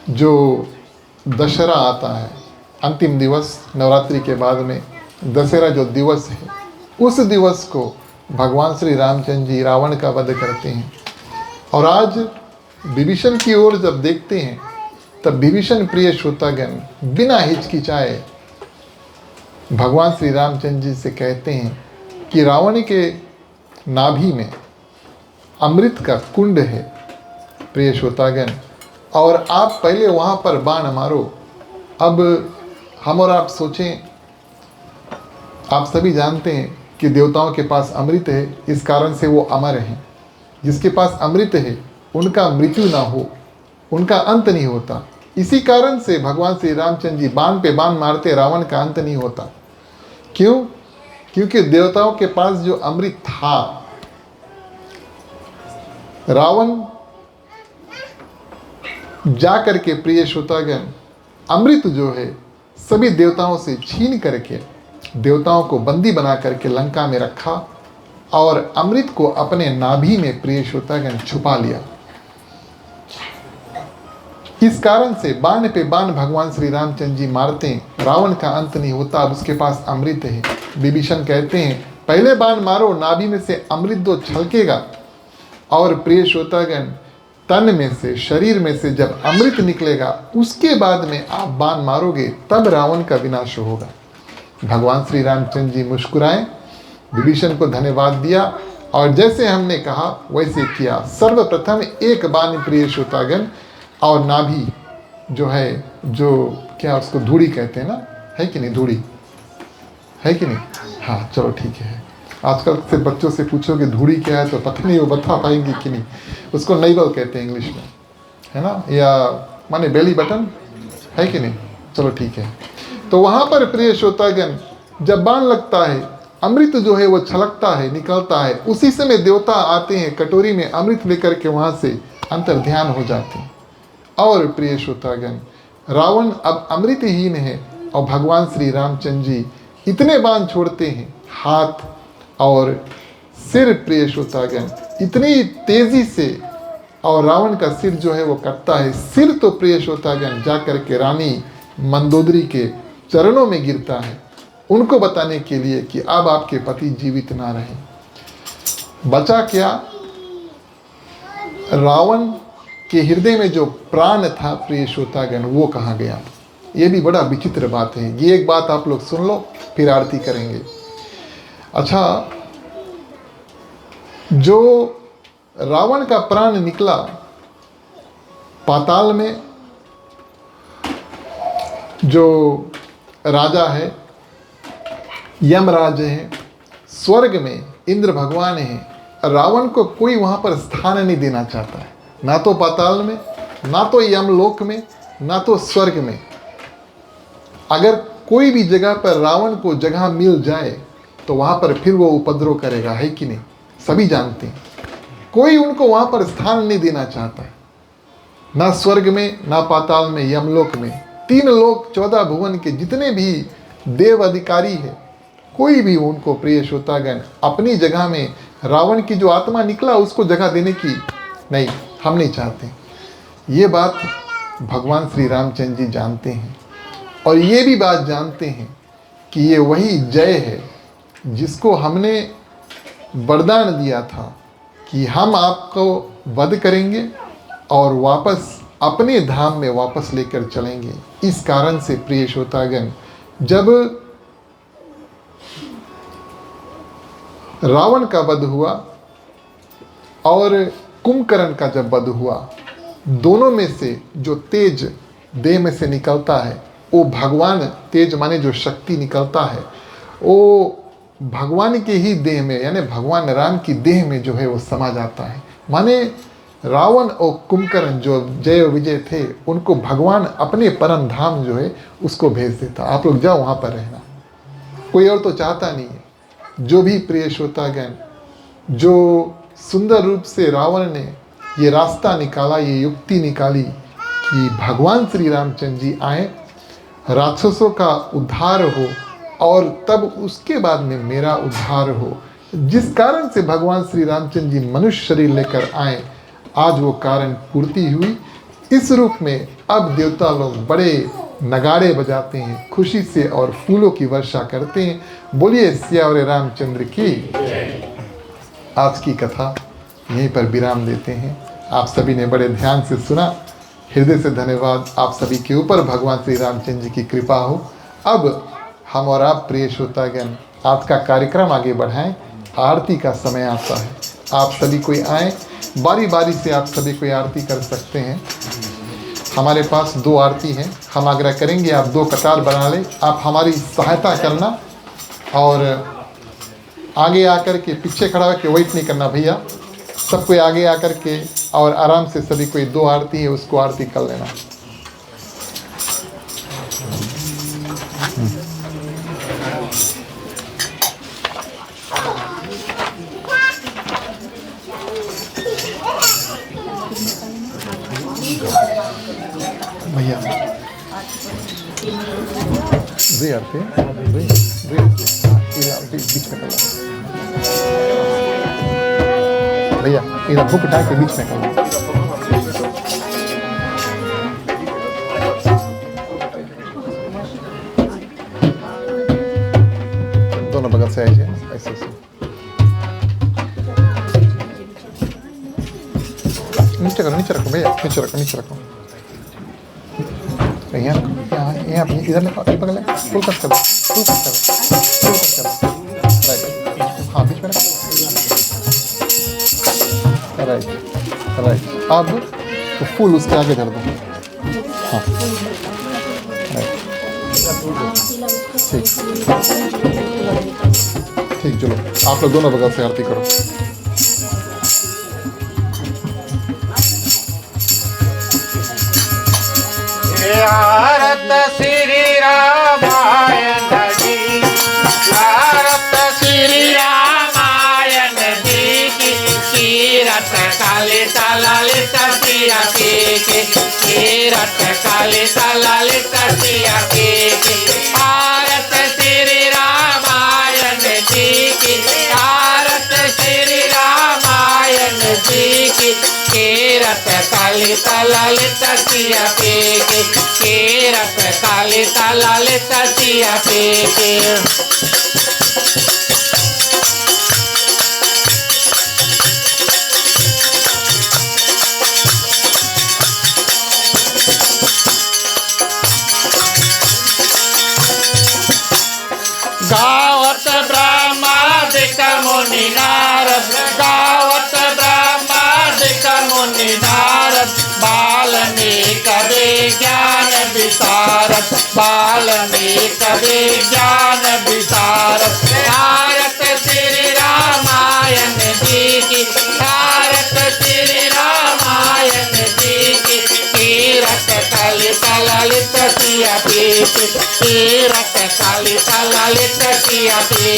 Speaker 2: जो दशहरा आता है, अंतिम दिवस नवरात्रि के बाद में दशहरा जो दिवस है, उस दिवस को भगवान श्री रामचंद्र जी रावण का वध करते हैं। और आज विभीषण की ओर जब देखते हैं तब विभीषण प्रिय श्रोतागण बिना हिचकिचाए भगवान श्री रामचंद्र जी से कहते हैं कि रावण के नाभि में अमृत का कुंड है प्रिय श्रोतागण, और आप पहले वहाँ पर बाण मारो। अब हम और आप सोचें, आप सभी जानते हैं कि देवताओं के पास अमृत है, इस कारण से वो अमर हैं। जिसके पास अमृत है उनका मृत्यु ना हो, उनका अंत नहीं होता। इसी कारण से भगवान श्री रामचंद्र जी बाण पे बाण मारते, रावण का अंत नहीं होता। क्यों? क्योंकि देवताओं के पास जो अमृत था रावण जा करके प्रिय श्रोतागण अमृत जो है सभी देवताओं से छीन करके देवताओं को बंदी बना करके लंका में रखा और अमृत को अपने नाभि में प्रिय श्रोतागण छुपा लिया। इस कारण से बाण पे बाण भगवान श्री रामचंद्र जी मारते हैं, रावण का अंत नहीं होता। अब उसके पास अमृत है। विभीषण कहते हैं पहले बाण मारो, नाभि में से अमृत दो छलकेगा और प्रिय श्रोतागण तन में से शरीर में से जब अमृत निकलेगा उसके बाद में आप बाण मारोगे तब रावण का विनाश होगा। भगवान श्री रामचंद्र जी मुस्कुराए, विभीषण को धन्यवाद दिया और जैसे हमने कहा वैसे किया। सर्वप्रथम एक बाण प्रिय श्रोतागण और नाभि जो है, जो क्या उसको धूड़ी कहते हैं ना, है कि नहीं, धूड़ी है कि नहीं, हाँ चलो ठीक है। आजकल से बच्चों से पूछोगे धूड़ी क्या है तो पता नहीं वो बता पाएंगे कि नहीं। उसको नैवल कहते हैं इंग्लिश में, है ना, या माने बेली बटन, है कि नहीं, चलो ठीक है। तो वहाँ पर प्रिय श्रोतागण जब बाण लगता है अमृत जो है वो छलकता है, निकलता है। उसी समय देवता आते हैं कटोरी में अमृत लेकर के वहाँ से अंतर्ध्यान हो जाते हैं। और प्रिय श्रोतागण रावण अब अमृतहीन है और भगवान श्री रामचंद्र जी इतने बाण छोड़ते हैं, हाथ और सिर प्रिय श्रोतागण इतनी तेजी से, और रावण का सिर जो है वो कटता है। सिर तो प्रिय श्रोतागण जा कर के रानी मंदोदरी के चरणों में गिरता है, उनको बताने के लिए कि अब आपके पति जीवित ना रहे। बचा क्या, रावण के हृदय में जो प्राण था प्रिय श्रोतागण वो कहाँ गया। ये भी बड़ा विचित्र बात है। ये एक बात आप लोग सुन लो फिर आरती करेंगे। अच्छा, जो रावण का प्राण निकला पाताल में, जो राजा है यमराज है, स्वर्ग में इंद्र भगवान है, रावण को कोई वहां पर स्थान नहीं देना चाहता है, ना तो पाताल में, ना तो यमलोक में, ना तो स्वर्ग में। अगर कोई भी जगह पर रावण को जगह मिल जाए तो वहां पर फिर वो उपद्रव करेगा, है कि नहीं, सभी जानते हैं। कोई उनको वहां पर स्थान नहीं देना चाहता है, ना स्वर्ग में, ना पाताल में, यमलोक में। 3 लोक 14 भुवन के जितने भी देव अधिकारी है, कोई भी उनको प्रिय श्रोतागण अपनी जगह में रावण की जो आत्मा निकला उसको जगह देने की नहीं, हम नहीं चाहते। ये बात भगवान श्री रामचंद्र जी जानते हैं और ये भी बात जानते हैं कि ये वही जय है जिसको हमने वरदान दिया था कि हम आपको वध करेंगे और वापस अपने धाम में वापस लेकर चलेंगे। इस कारण से प्रिय श्रोतागण जब रावण का वध हुआ और कुंभकर्ण का जब वध हुआ, दोनों में से जो तेज देह में से निकलता है वो भगवान, तेज माने जो शक्ति निकलता है वो भगवान के ही देह में, यानी भगवान राम की देह में जो है वो समा जाता है। माने रावण और कुंभकर्ण जो जय विजय थे उनको भगवान अपने परम धाम जो है उसको भेज देता, आप लोग जाओ वहाँ पर रहना। कोई और तो चाहता नहीं है। जो भी प्रिय श्रोतागण जो सुंदर रूप से रावण ने ये रास्ता निकाला, ये युक्ति निकाली कि भगवान श्री रामचंद्र जी आए, राक्षसों का उद्धार हो और तब उसके बाद में मेरा उद्धार हो, जिस कारण से भगवान श्री रामचंद्र जी मनुष्य शरीर लेकर आए, आज वो कारण पूर्ति हुई। इस रूप में अब देवता लोग बड़े नगाड़े बजाते हैं, खुशी से और फूलों की वर्षा करते हैं। बोलिए सियावर रामचंद्र की। आज की कथा यहीं पर विराम देते हैं। आप सभी ने बड़े ध्यान से सुना, हृदय से धन्यवाद आप सभी के ऊपर भगवान श्री रामचंद्र जी की कृपा हो। अब हम और आप प्रिय श्रोतागण आज का कार्यक्रम आगे बढ़ाएं। आरती का समय आता है, आप सभी कोई आए, बारी बारी से आप सभी कोई आरती कर सकते हैं। हमारे पास 2 आरती हैं, हम आग्रह करेंगे आप 2 कतार बना लें। आप हमारी सहायता करना और आगे आकर के, पीछे खड़ा होकर वेट नहीं करना भैया, सब कोई आगे आकर के और आराम से सभी कोई 2 आरती है उसको आरती कर लेना। दे आरती दे बीच में कर लो भैया, इधर हुक डाल के बीच में कर लो। दोनों बगल से आइए ऐसे ऐसे। नीचे करो, नीचे रखो भैया, नीचे रखो, नीचे रखो। यहाँ यहाँ इधर ले, पकड़ ले, फुल कट करो, फुल कट करो, फुल कट करो। राइट, हाँ बीच में रखो। राइट राइट, अब तो फुल उसके आगे धर दो। हाँ राइट, ठीक ठीक। चलो आप लोग दोनों बगल से आरती करो।
Speaker 3: भारत श्री रामायण जी, भारत श्री रामायण जी की कीरत कालित ललित सिया के कीरत कालित ललित सिया के भारत श्री रामायण जी की भारत श्री रामायण जी की कीरत कालित ललित सिया के कीरत कालित ललित सिया के गावत ब्रह्मादिक मुनि नारद, गावत ब्रह्मादिक मुनि नारद, बाल्मीक विज्ञान विशारद, बाल्मीक विज्ञान विशारद। भारत श्री रामायण जी की भारत श्री रामायण जी की कीरत कालित ललित सिया के कीरत कालित ललित सिया के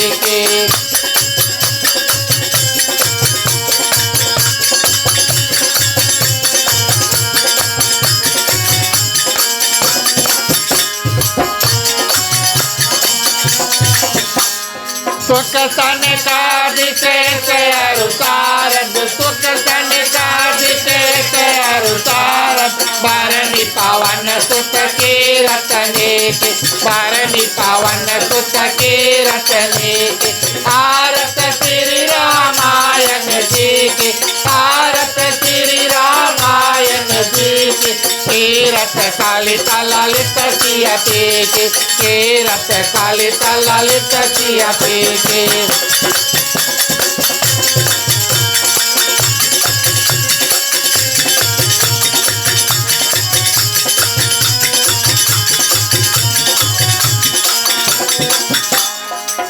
Speaker 3: सुख सनकादिके से अरुसारद, सुख सनकादिके से अरुसारद, भरणी पावन सुत की रतने के भरणी पावन सुत की रतने के भारत श्री रामायण जी की भारत श्री रामायण जी की कीरत कालित ललित सिया के कीरत कालित ललित सिया के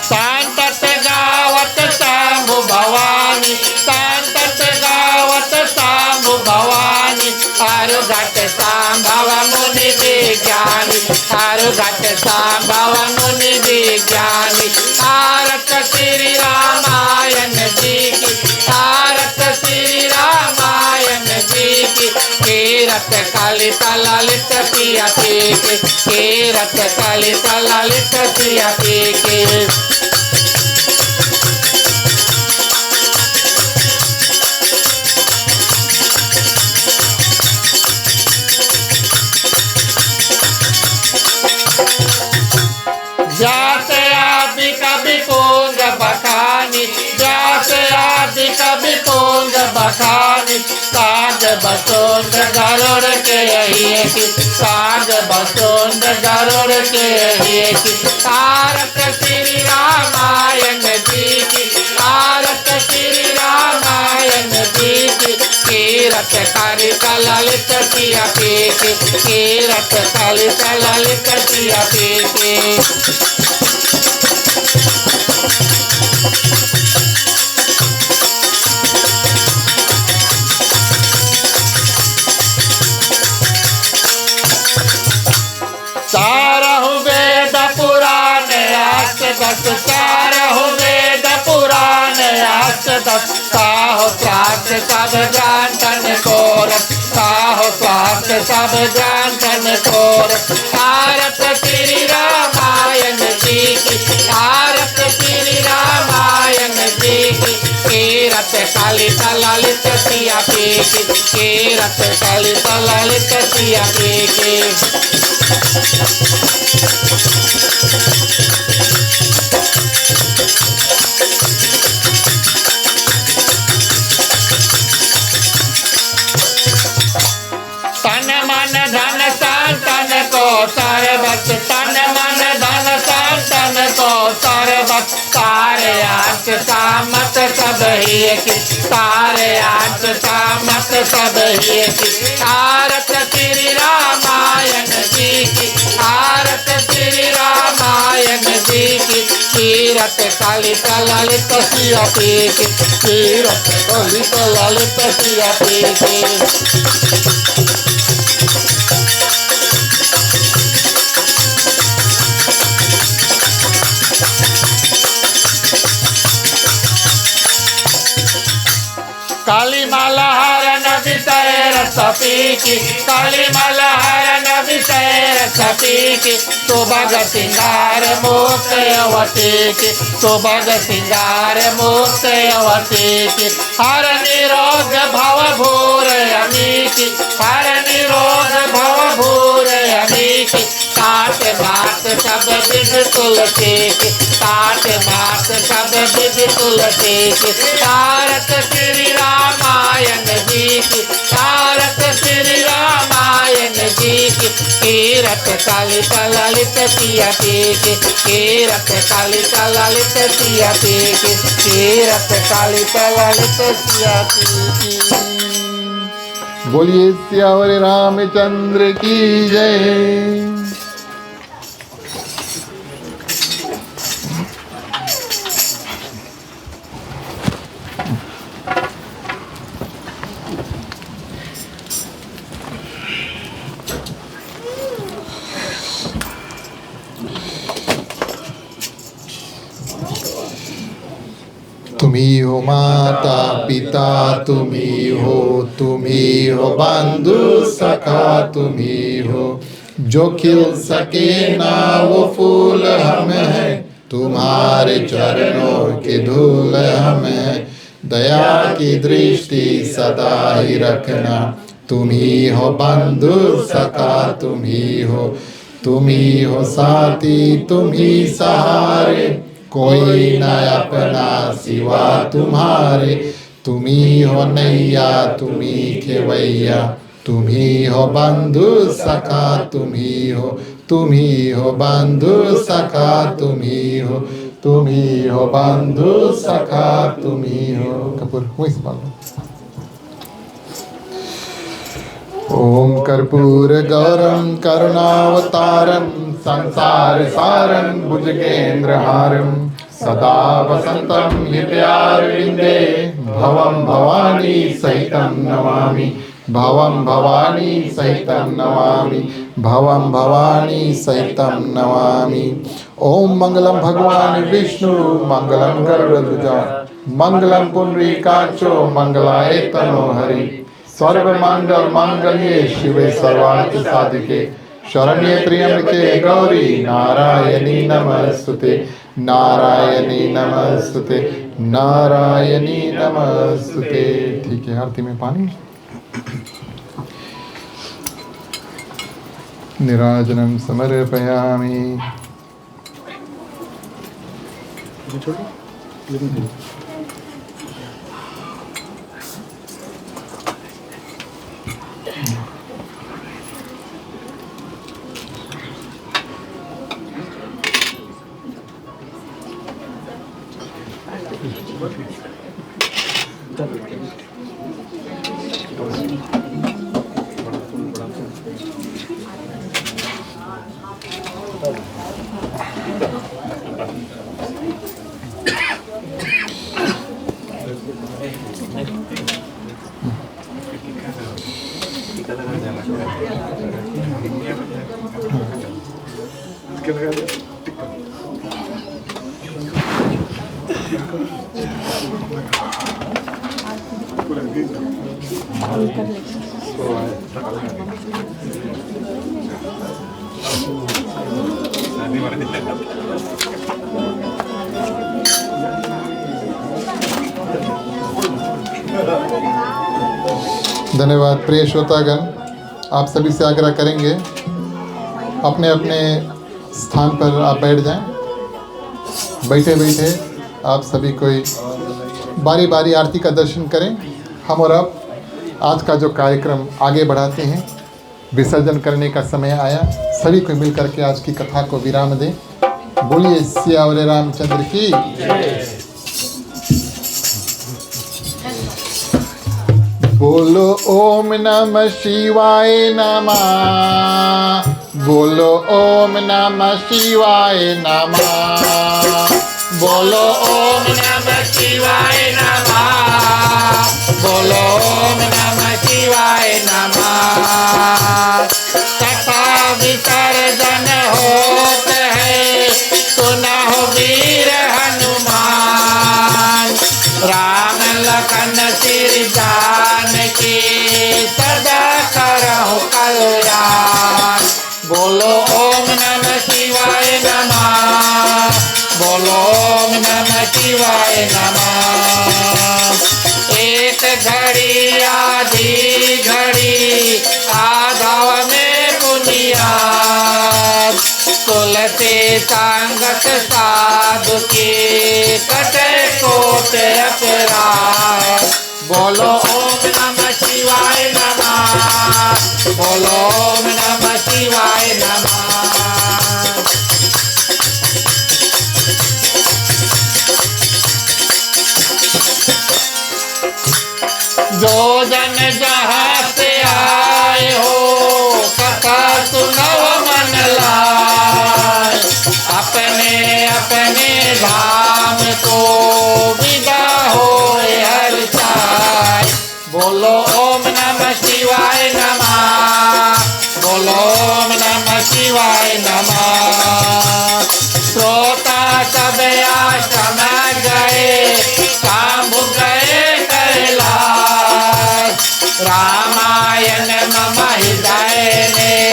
Speaker 3: शांतत गावत शंभु भवानी, शांतत गावत शंभु भवानी, हरु घट संभव मुनि विज्ञानी, हरु घट संभव मुनि विज्ञानी। भारत श्री रामायण जी की भारत श्री रामायण जी की कीरत कालित ललित सिया के कीरत कालित ललित सिया के जाते आदि कभी पोंग बखानी, जाते आदि कभी पोंग बखानी, साग बसोंद गरुड़ के यही की साग बसोंद गरुड़ के यही की भारत श्री रामायण जी की भारत श्री रामायण जी की कीरत कालित ललित सिया के कीरत कालित ललित सिया के चारहु वेद पुराण अष्टदश चारहु वेद पुराण अष्टदश साहो प्रात सब जानतन कोरत साहो स्वास्थ्य सब ग्रंथन तोर। आरत श्री रामायण जी की, आरत श्री रामायण जी की। कीरत कलित ललित सिया पी की, कीरत कलित ललित सिया पी की। तन मन धन संतन को सर्वत, तन मन धन संतन को सर्वत। सारे आठ सामत सब ही की, सारे आठ सामत सब ही की। आरत श्री रामायण जी की, आरत श्री रामायण जी की। कीरत कलित ललित सिया पी की, कीरत कलित ललित सिया पी की। काली माला हरण विषय रस पी की, काली माला हरण विषय रस पी की। सुभग सिंगार मुक्त अवती की, सुभग सिंगार मुक्त अवती की। हर निरोग भव भूर अमी की, हर निरोग भव भूर अमी की। सात मात सब विध तुलसी की, सात मात सब विध तुलसी की। आरत श्री रामायण जी की, आरत श्री रामायण जी की। कीरत कलित ललित सिया पी की, कीरत कलित ललित सिया पी की, कीरत कलित ललित सिया पी की।
Speaker 2: बोलिए सियावर रामचंद्र की जय। तुम्ही हो माता पिता, तुम्ही हो बंधु सखा, तुम्ही हो जो खिल सके ना वो फूल हम हैं। तुम्हारे चरणों की धूल हम हैं, दया की दृष्टि सदा ही रखना। तुम्ही हो बंधु सखा, तुम्ही हो साथी, तुम्ही सहारे। कोई न अपना सिवा तुम्हारे, तुम्ही हो नैया तुम्ही खेवैया। तुम्ही हो बंधु सखा, तुम्ही हो बंधु सखा, तुम्ही हो बंधु सखा, तुम्ही हो। कपूर वही संभालो। ओम कर्पूर गौरम करुणावतारम संसार सारं भुजगेंद्र हारं सदा वसंतं हृदयारविंदे भवं भवानी सहितं नमामि, भवं भवानी सहितं नमामि, भवं भवानी सहितं नमामि। ओम मंगलम भगवान विष्णु मंगलम गरुड़ध्वजा मंगलम पुंडरीकाक्षो मंगलाय तनो हरि। सर्वमंगल मांगल्ये शिवे सर्वार्थ साधिके शरण्ये त्र्यंबके गौरी नारायणी नमस्तुते, नारायणी नमस्तुते, नारायणी नमस्तुते। ठीक है, आरती में पानी। निराजनम समर्पयामि।
Speaker 4: कर लेते हैं।
Speaker 2: धन्यवाद। प्रिय श्रोतागण, आप सभी से आग्रह करेंगे अपने अपने स्थान पर आप बैठ जाएं। बैठे बैठे आप सभी कोई बारी बारी आरती का दर्शन करें। हम और आप आज का जो कार्यक्रम आगे बढ़ाते हैं, विसर्जन करने का समय आया। सभी को मिल करके आज की कथा को विराम दें। बोलिए सियावर रामचंद्र की। बोलो ओम नमः शिवाय नमः। बोलो ओम नमः शिवाय नमः।
Speaker 3: बोलो ओम नमः शिवाय नमः। बोलो ओम नमः शिवाय नमः। कथा विसर्जन होत है, सुना हो वीर हनुमान। राम लखन सिर जानकी, सदा करहु कल्याण। बोलो ओम नमः शिवाय नमः। बोलो ओम नमः शिवाय नमः। एक घड़ी आधी घड़ी आधव में बुनियाद। तुलसी संगत साधु की, कटे कोट अपराध। बोलो ओम नमः शिवाय नमः। बोलो ओम नमः शिवाय नमः। जो जन जहाँ से आए हो, कथा सुनो मन लाए। अपने अपने धाम को विदा होए हर साय। बोलो ओम नमः शिवाय नमः। बोलो ओम नमः शिवाय नमः। श्रोता सब आश्रम गए, कांबु गए कैलाश। रामायण मम हृदय में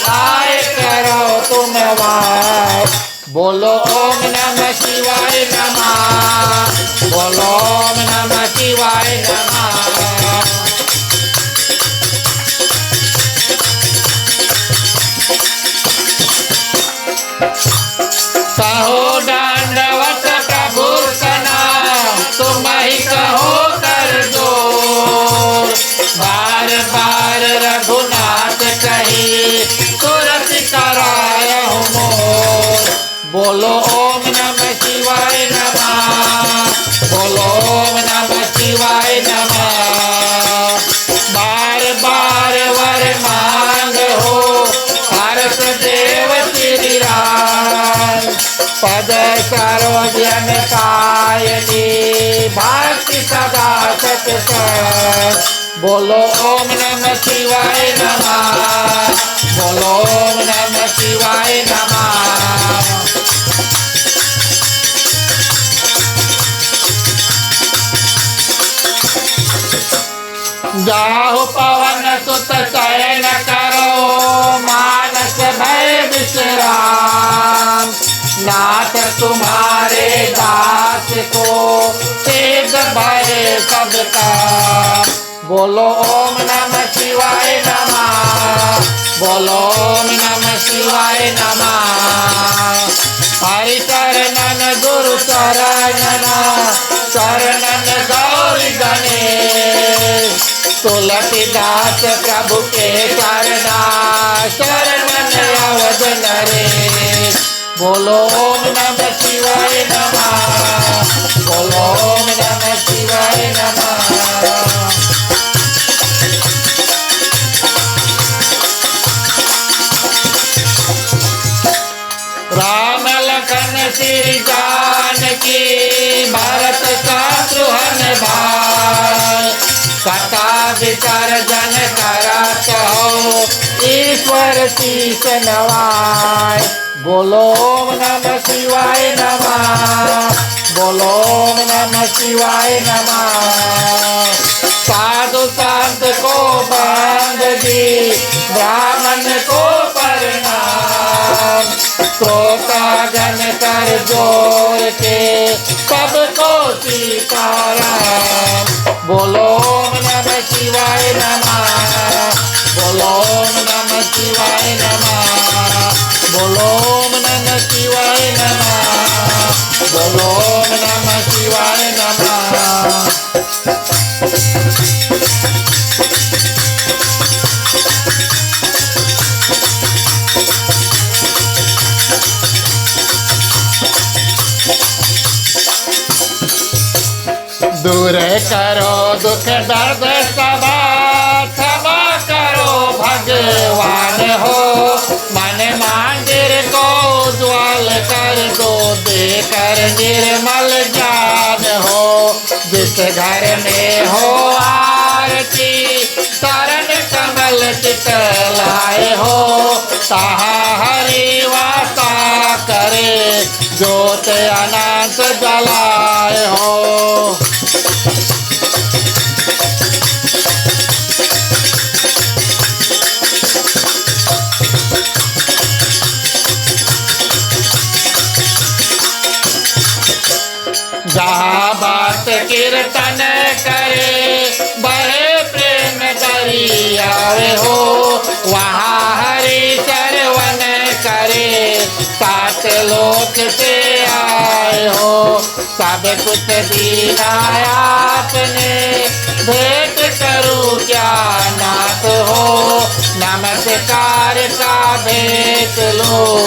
Speaker 3: आए करो तुम वास। बोलो ओम नमः शिवाय नमः। बोलो ओम नमः शिवाय नमः। कहो दंडवत प्रभु सना, तुम ही कहो कर जोर। बार बार रघुनाथ कही, तुरंत करायहु मोर। बोलो ओम नमः शिवाय नमः। बोलो ओम नमः शिवाय नमः। बार बार वर मांग हो, हर्ष देव श्री राम। पद सर्वजन कायनी, भक्ति सदा सत्संग। बोलो ओम नमः शिवाय नमः। बोलो ओम नमः शिवाय नमः। जाहु पवन सुत शयन करो, मानस भय विश्राम। नाथ तुम्हारे दास को, सिद्ध भय सबका। बोलो ओम नमः शिवाय नमः। बोलो ओम नमः शिवाय नमः। हरि शरणन गुरु शरणन, शरणन गौरी गणेश। तुलसीदास प्रभु के शरणा, शरणन अवध नरेश। बोलो ओम नमः शिवाय नमः। बोलो ओम नमः शिवाय नमः। राम लखन श्री जानकी, भरत शत्रुघ्न भाई। कथा विसर्जन करत हो, ईश्वर शीस नवाय। बोलो ओम नमः शिवाय नमः। बोलो ओम नमः शिवाय नमः। साधु संत को दी ब्राह्मण को प्रणाम। श्रोतागण कर जोर के सबको सीताराम। बोलो ओम नमः शिवाय नमः, बोलो ओम नमः शिवाय नमः, बोलो ओम नमः शिवाय नमः, बोलो ओम नमः शिवाय नमः। दूर करो दुख दर्द सभा, क्षमा करो भगवान हो। मन मंदिर को उज्ज्वल कर दो, देकर निर्मल ज्ञान हो। जिस घर में हो आरती, शरण कमल चितलाए हो। तहाँ हरि वासा करे, ज्योत अनंत जलाए हो। जहाँ बात कीर्तन करे, बड़े प्रेम दरियावे हो। वहाँ हरि चरवन करे, सात लोक से आए हो। सब कुछ दीना आपने, भेंट करूं क्या नाथ हो। नमस्कार का भेंट लो,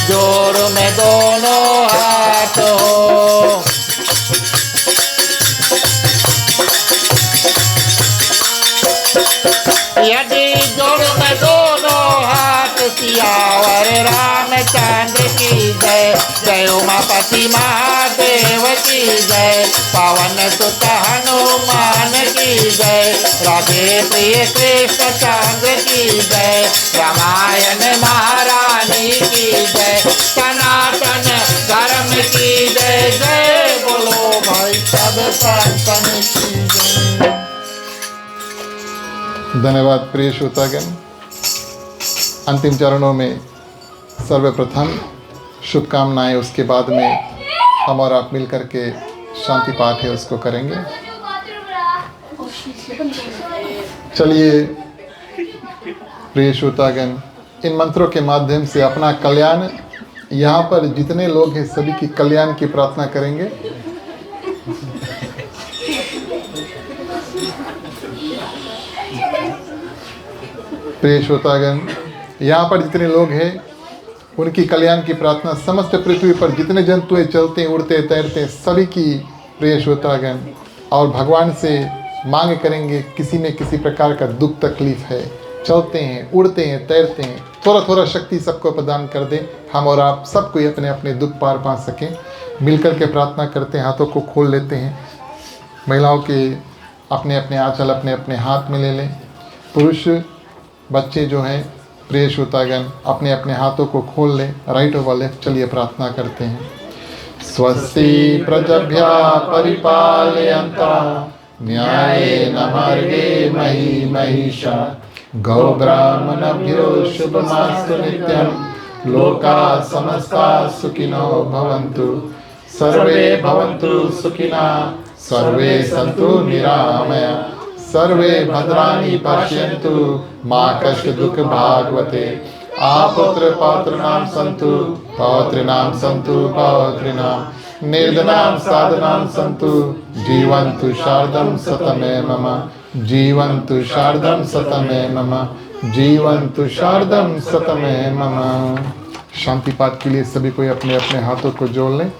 Speaker 3: जोड़ में दोनों हाथ हो। यदि जोड़ में दोनों हाथ, सियावर रामचंद्र की जय। जय उमापति महादेव की जय, पवन सुत हनुमान की जय। राधे प्रिय कृष्ण चंद्र की जय, रामायण महारानी की जय। सनातन धर्म की जय जय, बोलो भाई सब संतन की जय।
Speaker 2: धन्यवाद प्रिय श्रोतागण। अंतिम चरणों में सर्वप्रथम शुभकामनाएं, उसके बाद में हम और आप मिलकर के शांति पाठ है उसको करेंगे। चलिए प्रिय श्रोतागण, इन मंत्रों के माध्यम से अपना कल्याण, यहाँ पर जितने लोग हैं सभी की कल्याण की प्रार्थना करेंगे। प्रिय श्रोतागण, यहाँ पर जितने लोग हैं उनकी कल्याण की प्रार्थना, समस्त पृथ्वी पर जितने जंतु चलते उड़ते तैरते सभी की प्रिय श्रोतागण, और भगवान से मांग करेंगे किसी में किसी प्रकार का दुख तकलीफ है, चलते हैं उड़ते हैं तैरते हैं, थोड़ा थोड़ा शक्ति सबको प्रदान कर दें। हम और आप सबको अपने अपने दुख पार पा सकें। मिलकर के प्रार्थना करते हैं, हाथों को खोल लेते हैं। महिलाओं के अपने अपने आंचल अपने अपने हाथ में ले लें। पुरुष बच्चे जो हैं प्रिय श्रोतागण अपने अपने हाथों को खोल लें, राइट ओवर लेफ्ट। चलिए प्रार्थना करते हैं। स्वस्ति प्रजभ्या परिपालयन्ता न्यायेन मार्गे मही महिषा गौ ब्राह्मणभ्यो शुभमास्तु नित्यं लोका समस्ता सुखिनो भवन्तु सर्वे भवन्तु सुखिनः सर्वे सन्तु निरामया सर्वे भद्राणि पश्यन्तु मा कश्चित् दुःख भागवते आपुत्र पौत्रणां सन्तु पौत्रीणां सन्तु पौत्रीणां निर्धनां साधनां सन्तु जीवन्तु शारदं सतमे मम जीवन्तु शारदं सतमे मम जीवन्तु शारदं सतमे मम। शांति पाठ के लिए सभी कोई अपने अपने हाथों को जोड़ लें।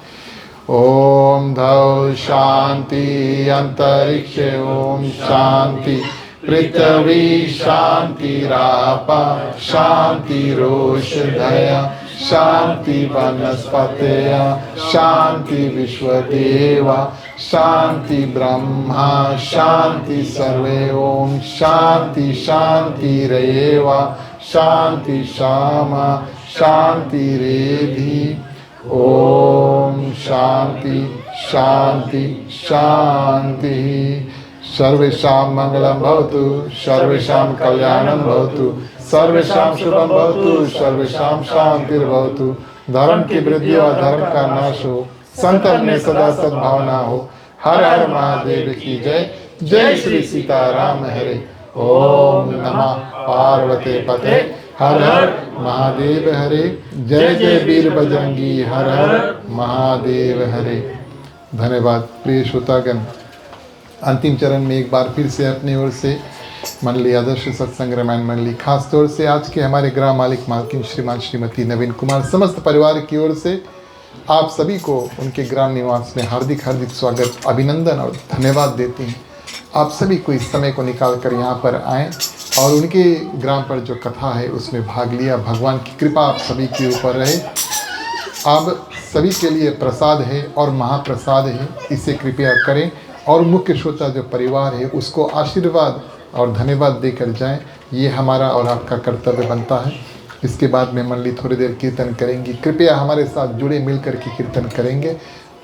Speaker 2: ओम धौ शांति अंतरिक्षे ओम शांति पृथ्वी शांति रापा शांति रोषधया शांति वनस्पतया शांति विश्वदेवा शांति ब्रह्मा शांति सर्वे ओम शांति शांति रेवा शांति श्यामा शांति रेधि ओम शांति शांति शांति सर्वेषां मंगलं भवतु, सर्वेषां कल्याणं भवतु, सर्वेषां शुभं भवतु, सर्वेषां शांतिर्भवतु। धर्म की वृद्धि और धर्म का नाश हो, संतन में सदा सद्भावना हो। हर हर महादेव की जय। जय श्री सीताराम हरे। ओम नमः पार्वती पते। हर हर महादेव हरे। जय जय वीर बजरंगी। हर हर महादेव हरे। धन्यवाद प्रिय श्रोतागण। अंतिम चरण में एक बार फिर से अपनी ओर से मंडली आदर्श सत्संग रामायण मंडली, खास तौर से आज के हमारे ग्राम मालिक मालकिन श्रीमान श्रीमती नवीन कुमार समस्त परिवार की ओर से आप सभी को उनके ग्राम निवास में हार्दिक हार्दिक स्वागत, अभिनंदन और धन्यवाद देते हैं। आप सभी को इस समय को निकाल कर यहाँ पर आएँ और उनके ग्राम पर जो कथा है उसमें भाग लिया। भगवान की कृपा आप सभी के ऊपर रहे। अब सभी के लिए प्रसाद है और महाप्रसाद है, इसे कृपया करें और मुख्य श्रोता जो परिवार है उसको आशीर्वाद और धन्यवाद देकर जाएं। ये हमारा और आपका कर्तव्य बनता है। इसके बाद में मंडली थोड़ी देर कीर्तन करेंगी। कृपया हमारे साथ जुड़े मिलकर के कीर्तन करेंगे।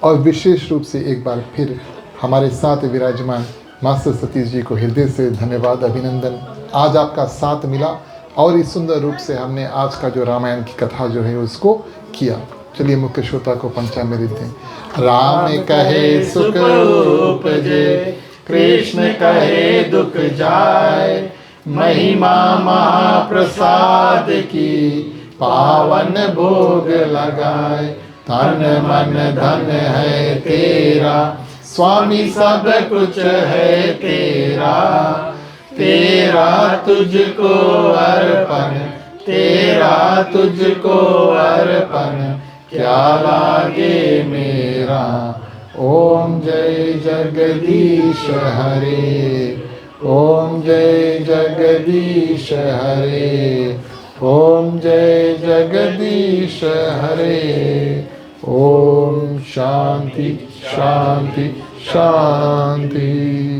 Speaker 2: और विशेष रूप से एक बार फिर हमारे साथ विराजमान मास्टर सतीश जी को हृदय से धन्यवाद, अभिनंदन। आज आपका साथ मिला और इस सुंदर रूप से हमने आज का जो रामायण की कथा जो है उसको किया। चलिए मुख्य श्रोता को पंचामृत दें। राम कहे सुख उपजे, कृष्ण कहे दुख जाय, महिमा महाप्रसाद की पावन भोग लगाए। तन मन धन है तेरा, स्वामी सब कुछ है तेरा, तेरा तुझको अर्पण, तेरा तुझको अर्पण, क्या लागे मेरा। ओम जय जगदीश हरे। ओम जय जगदीश हरे। ओम जय जगदीश हरे। ओम शांति शांति शांति।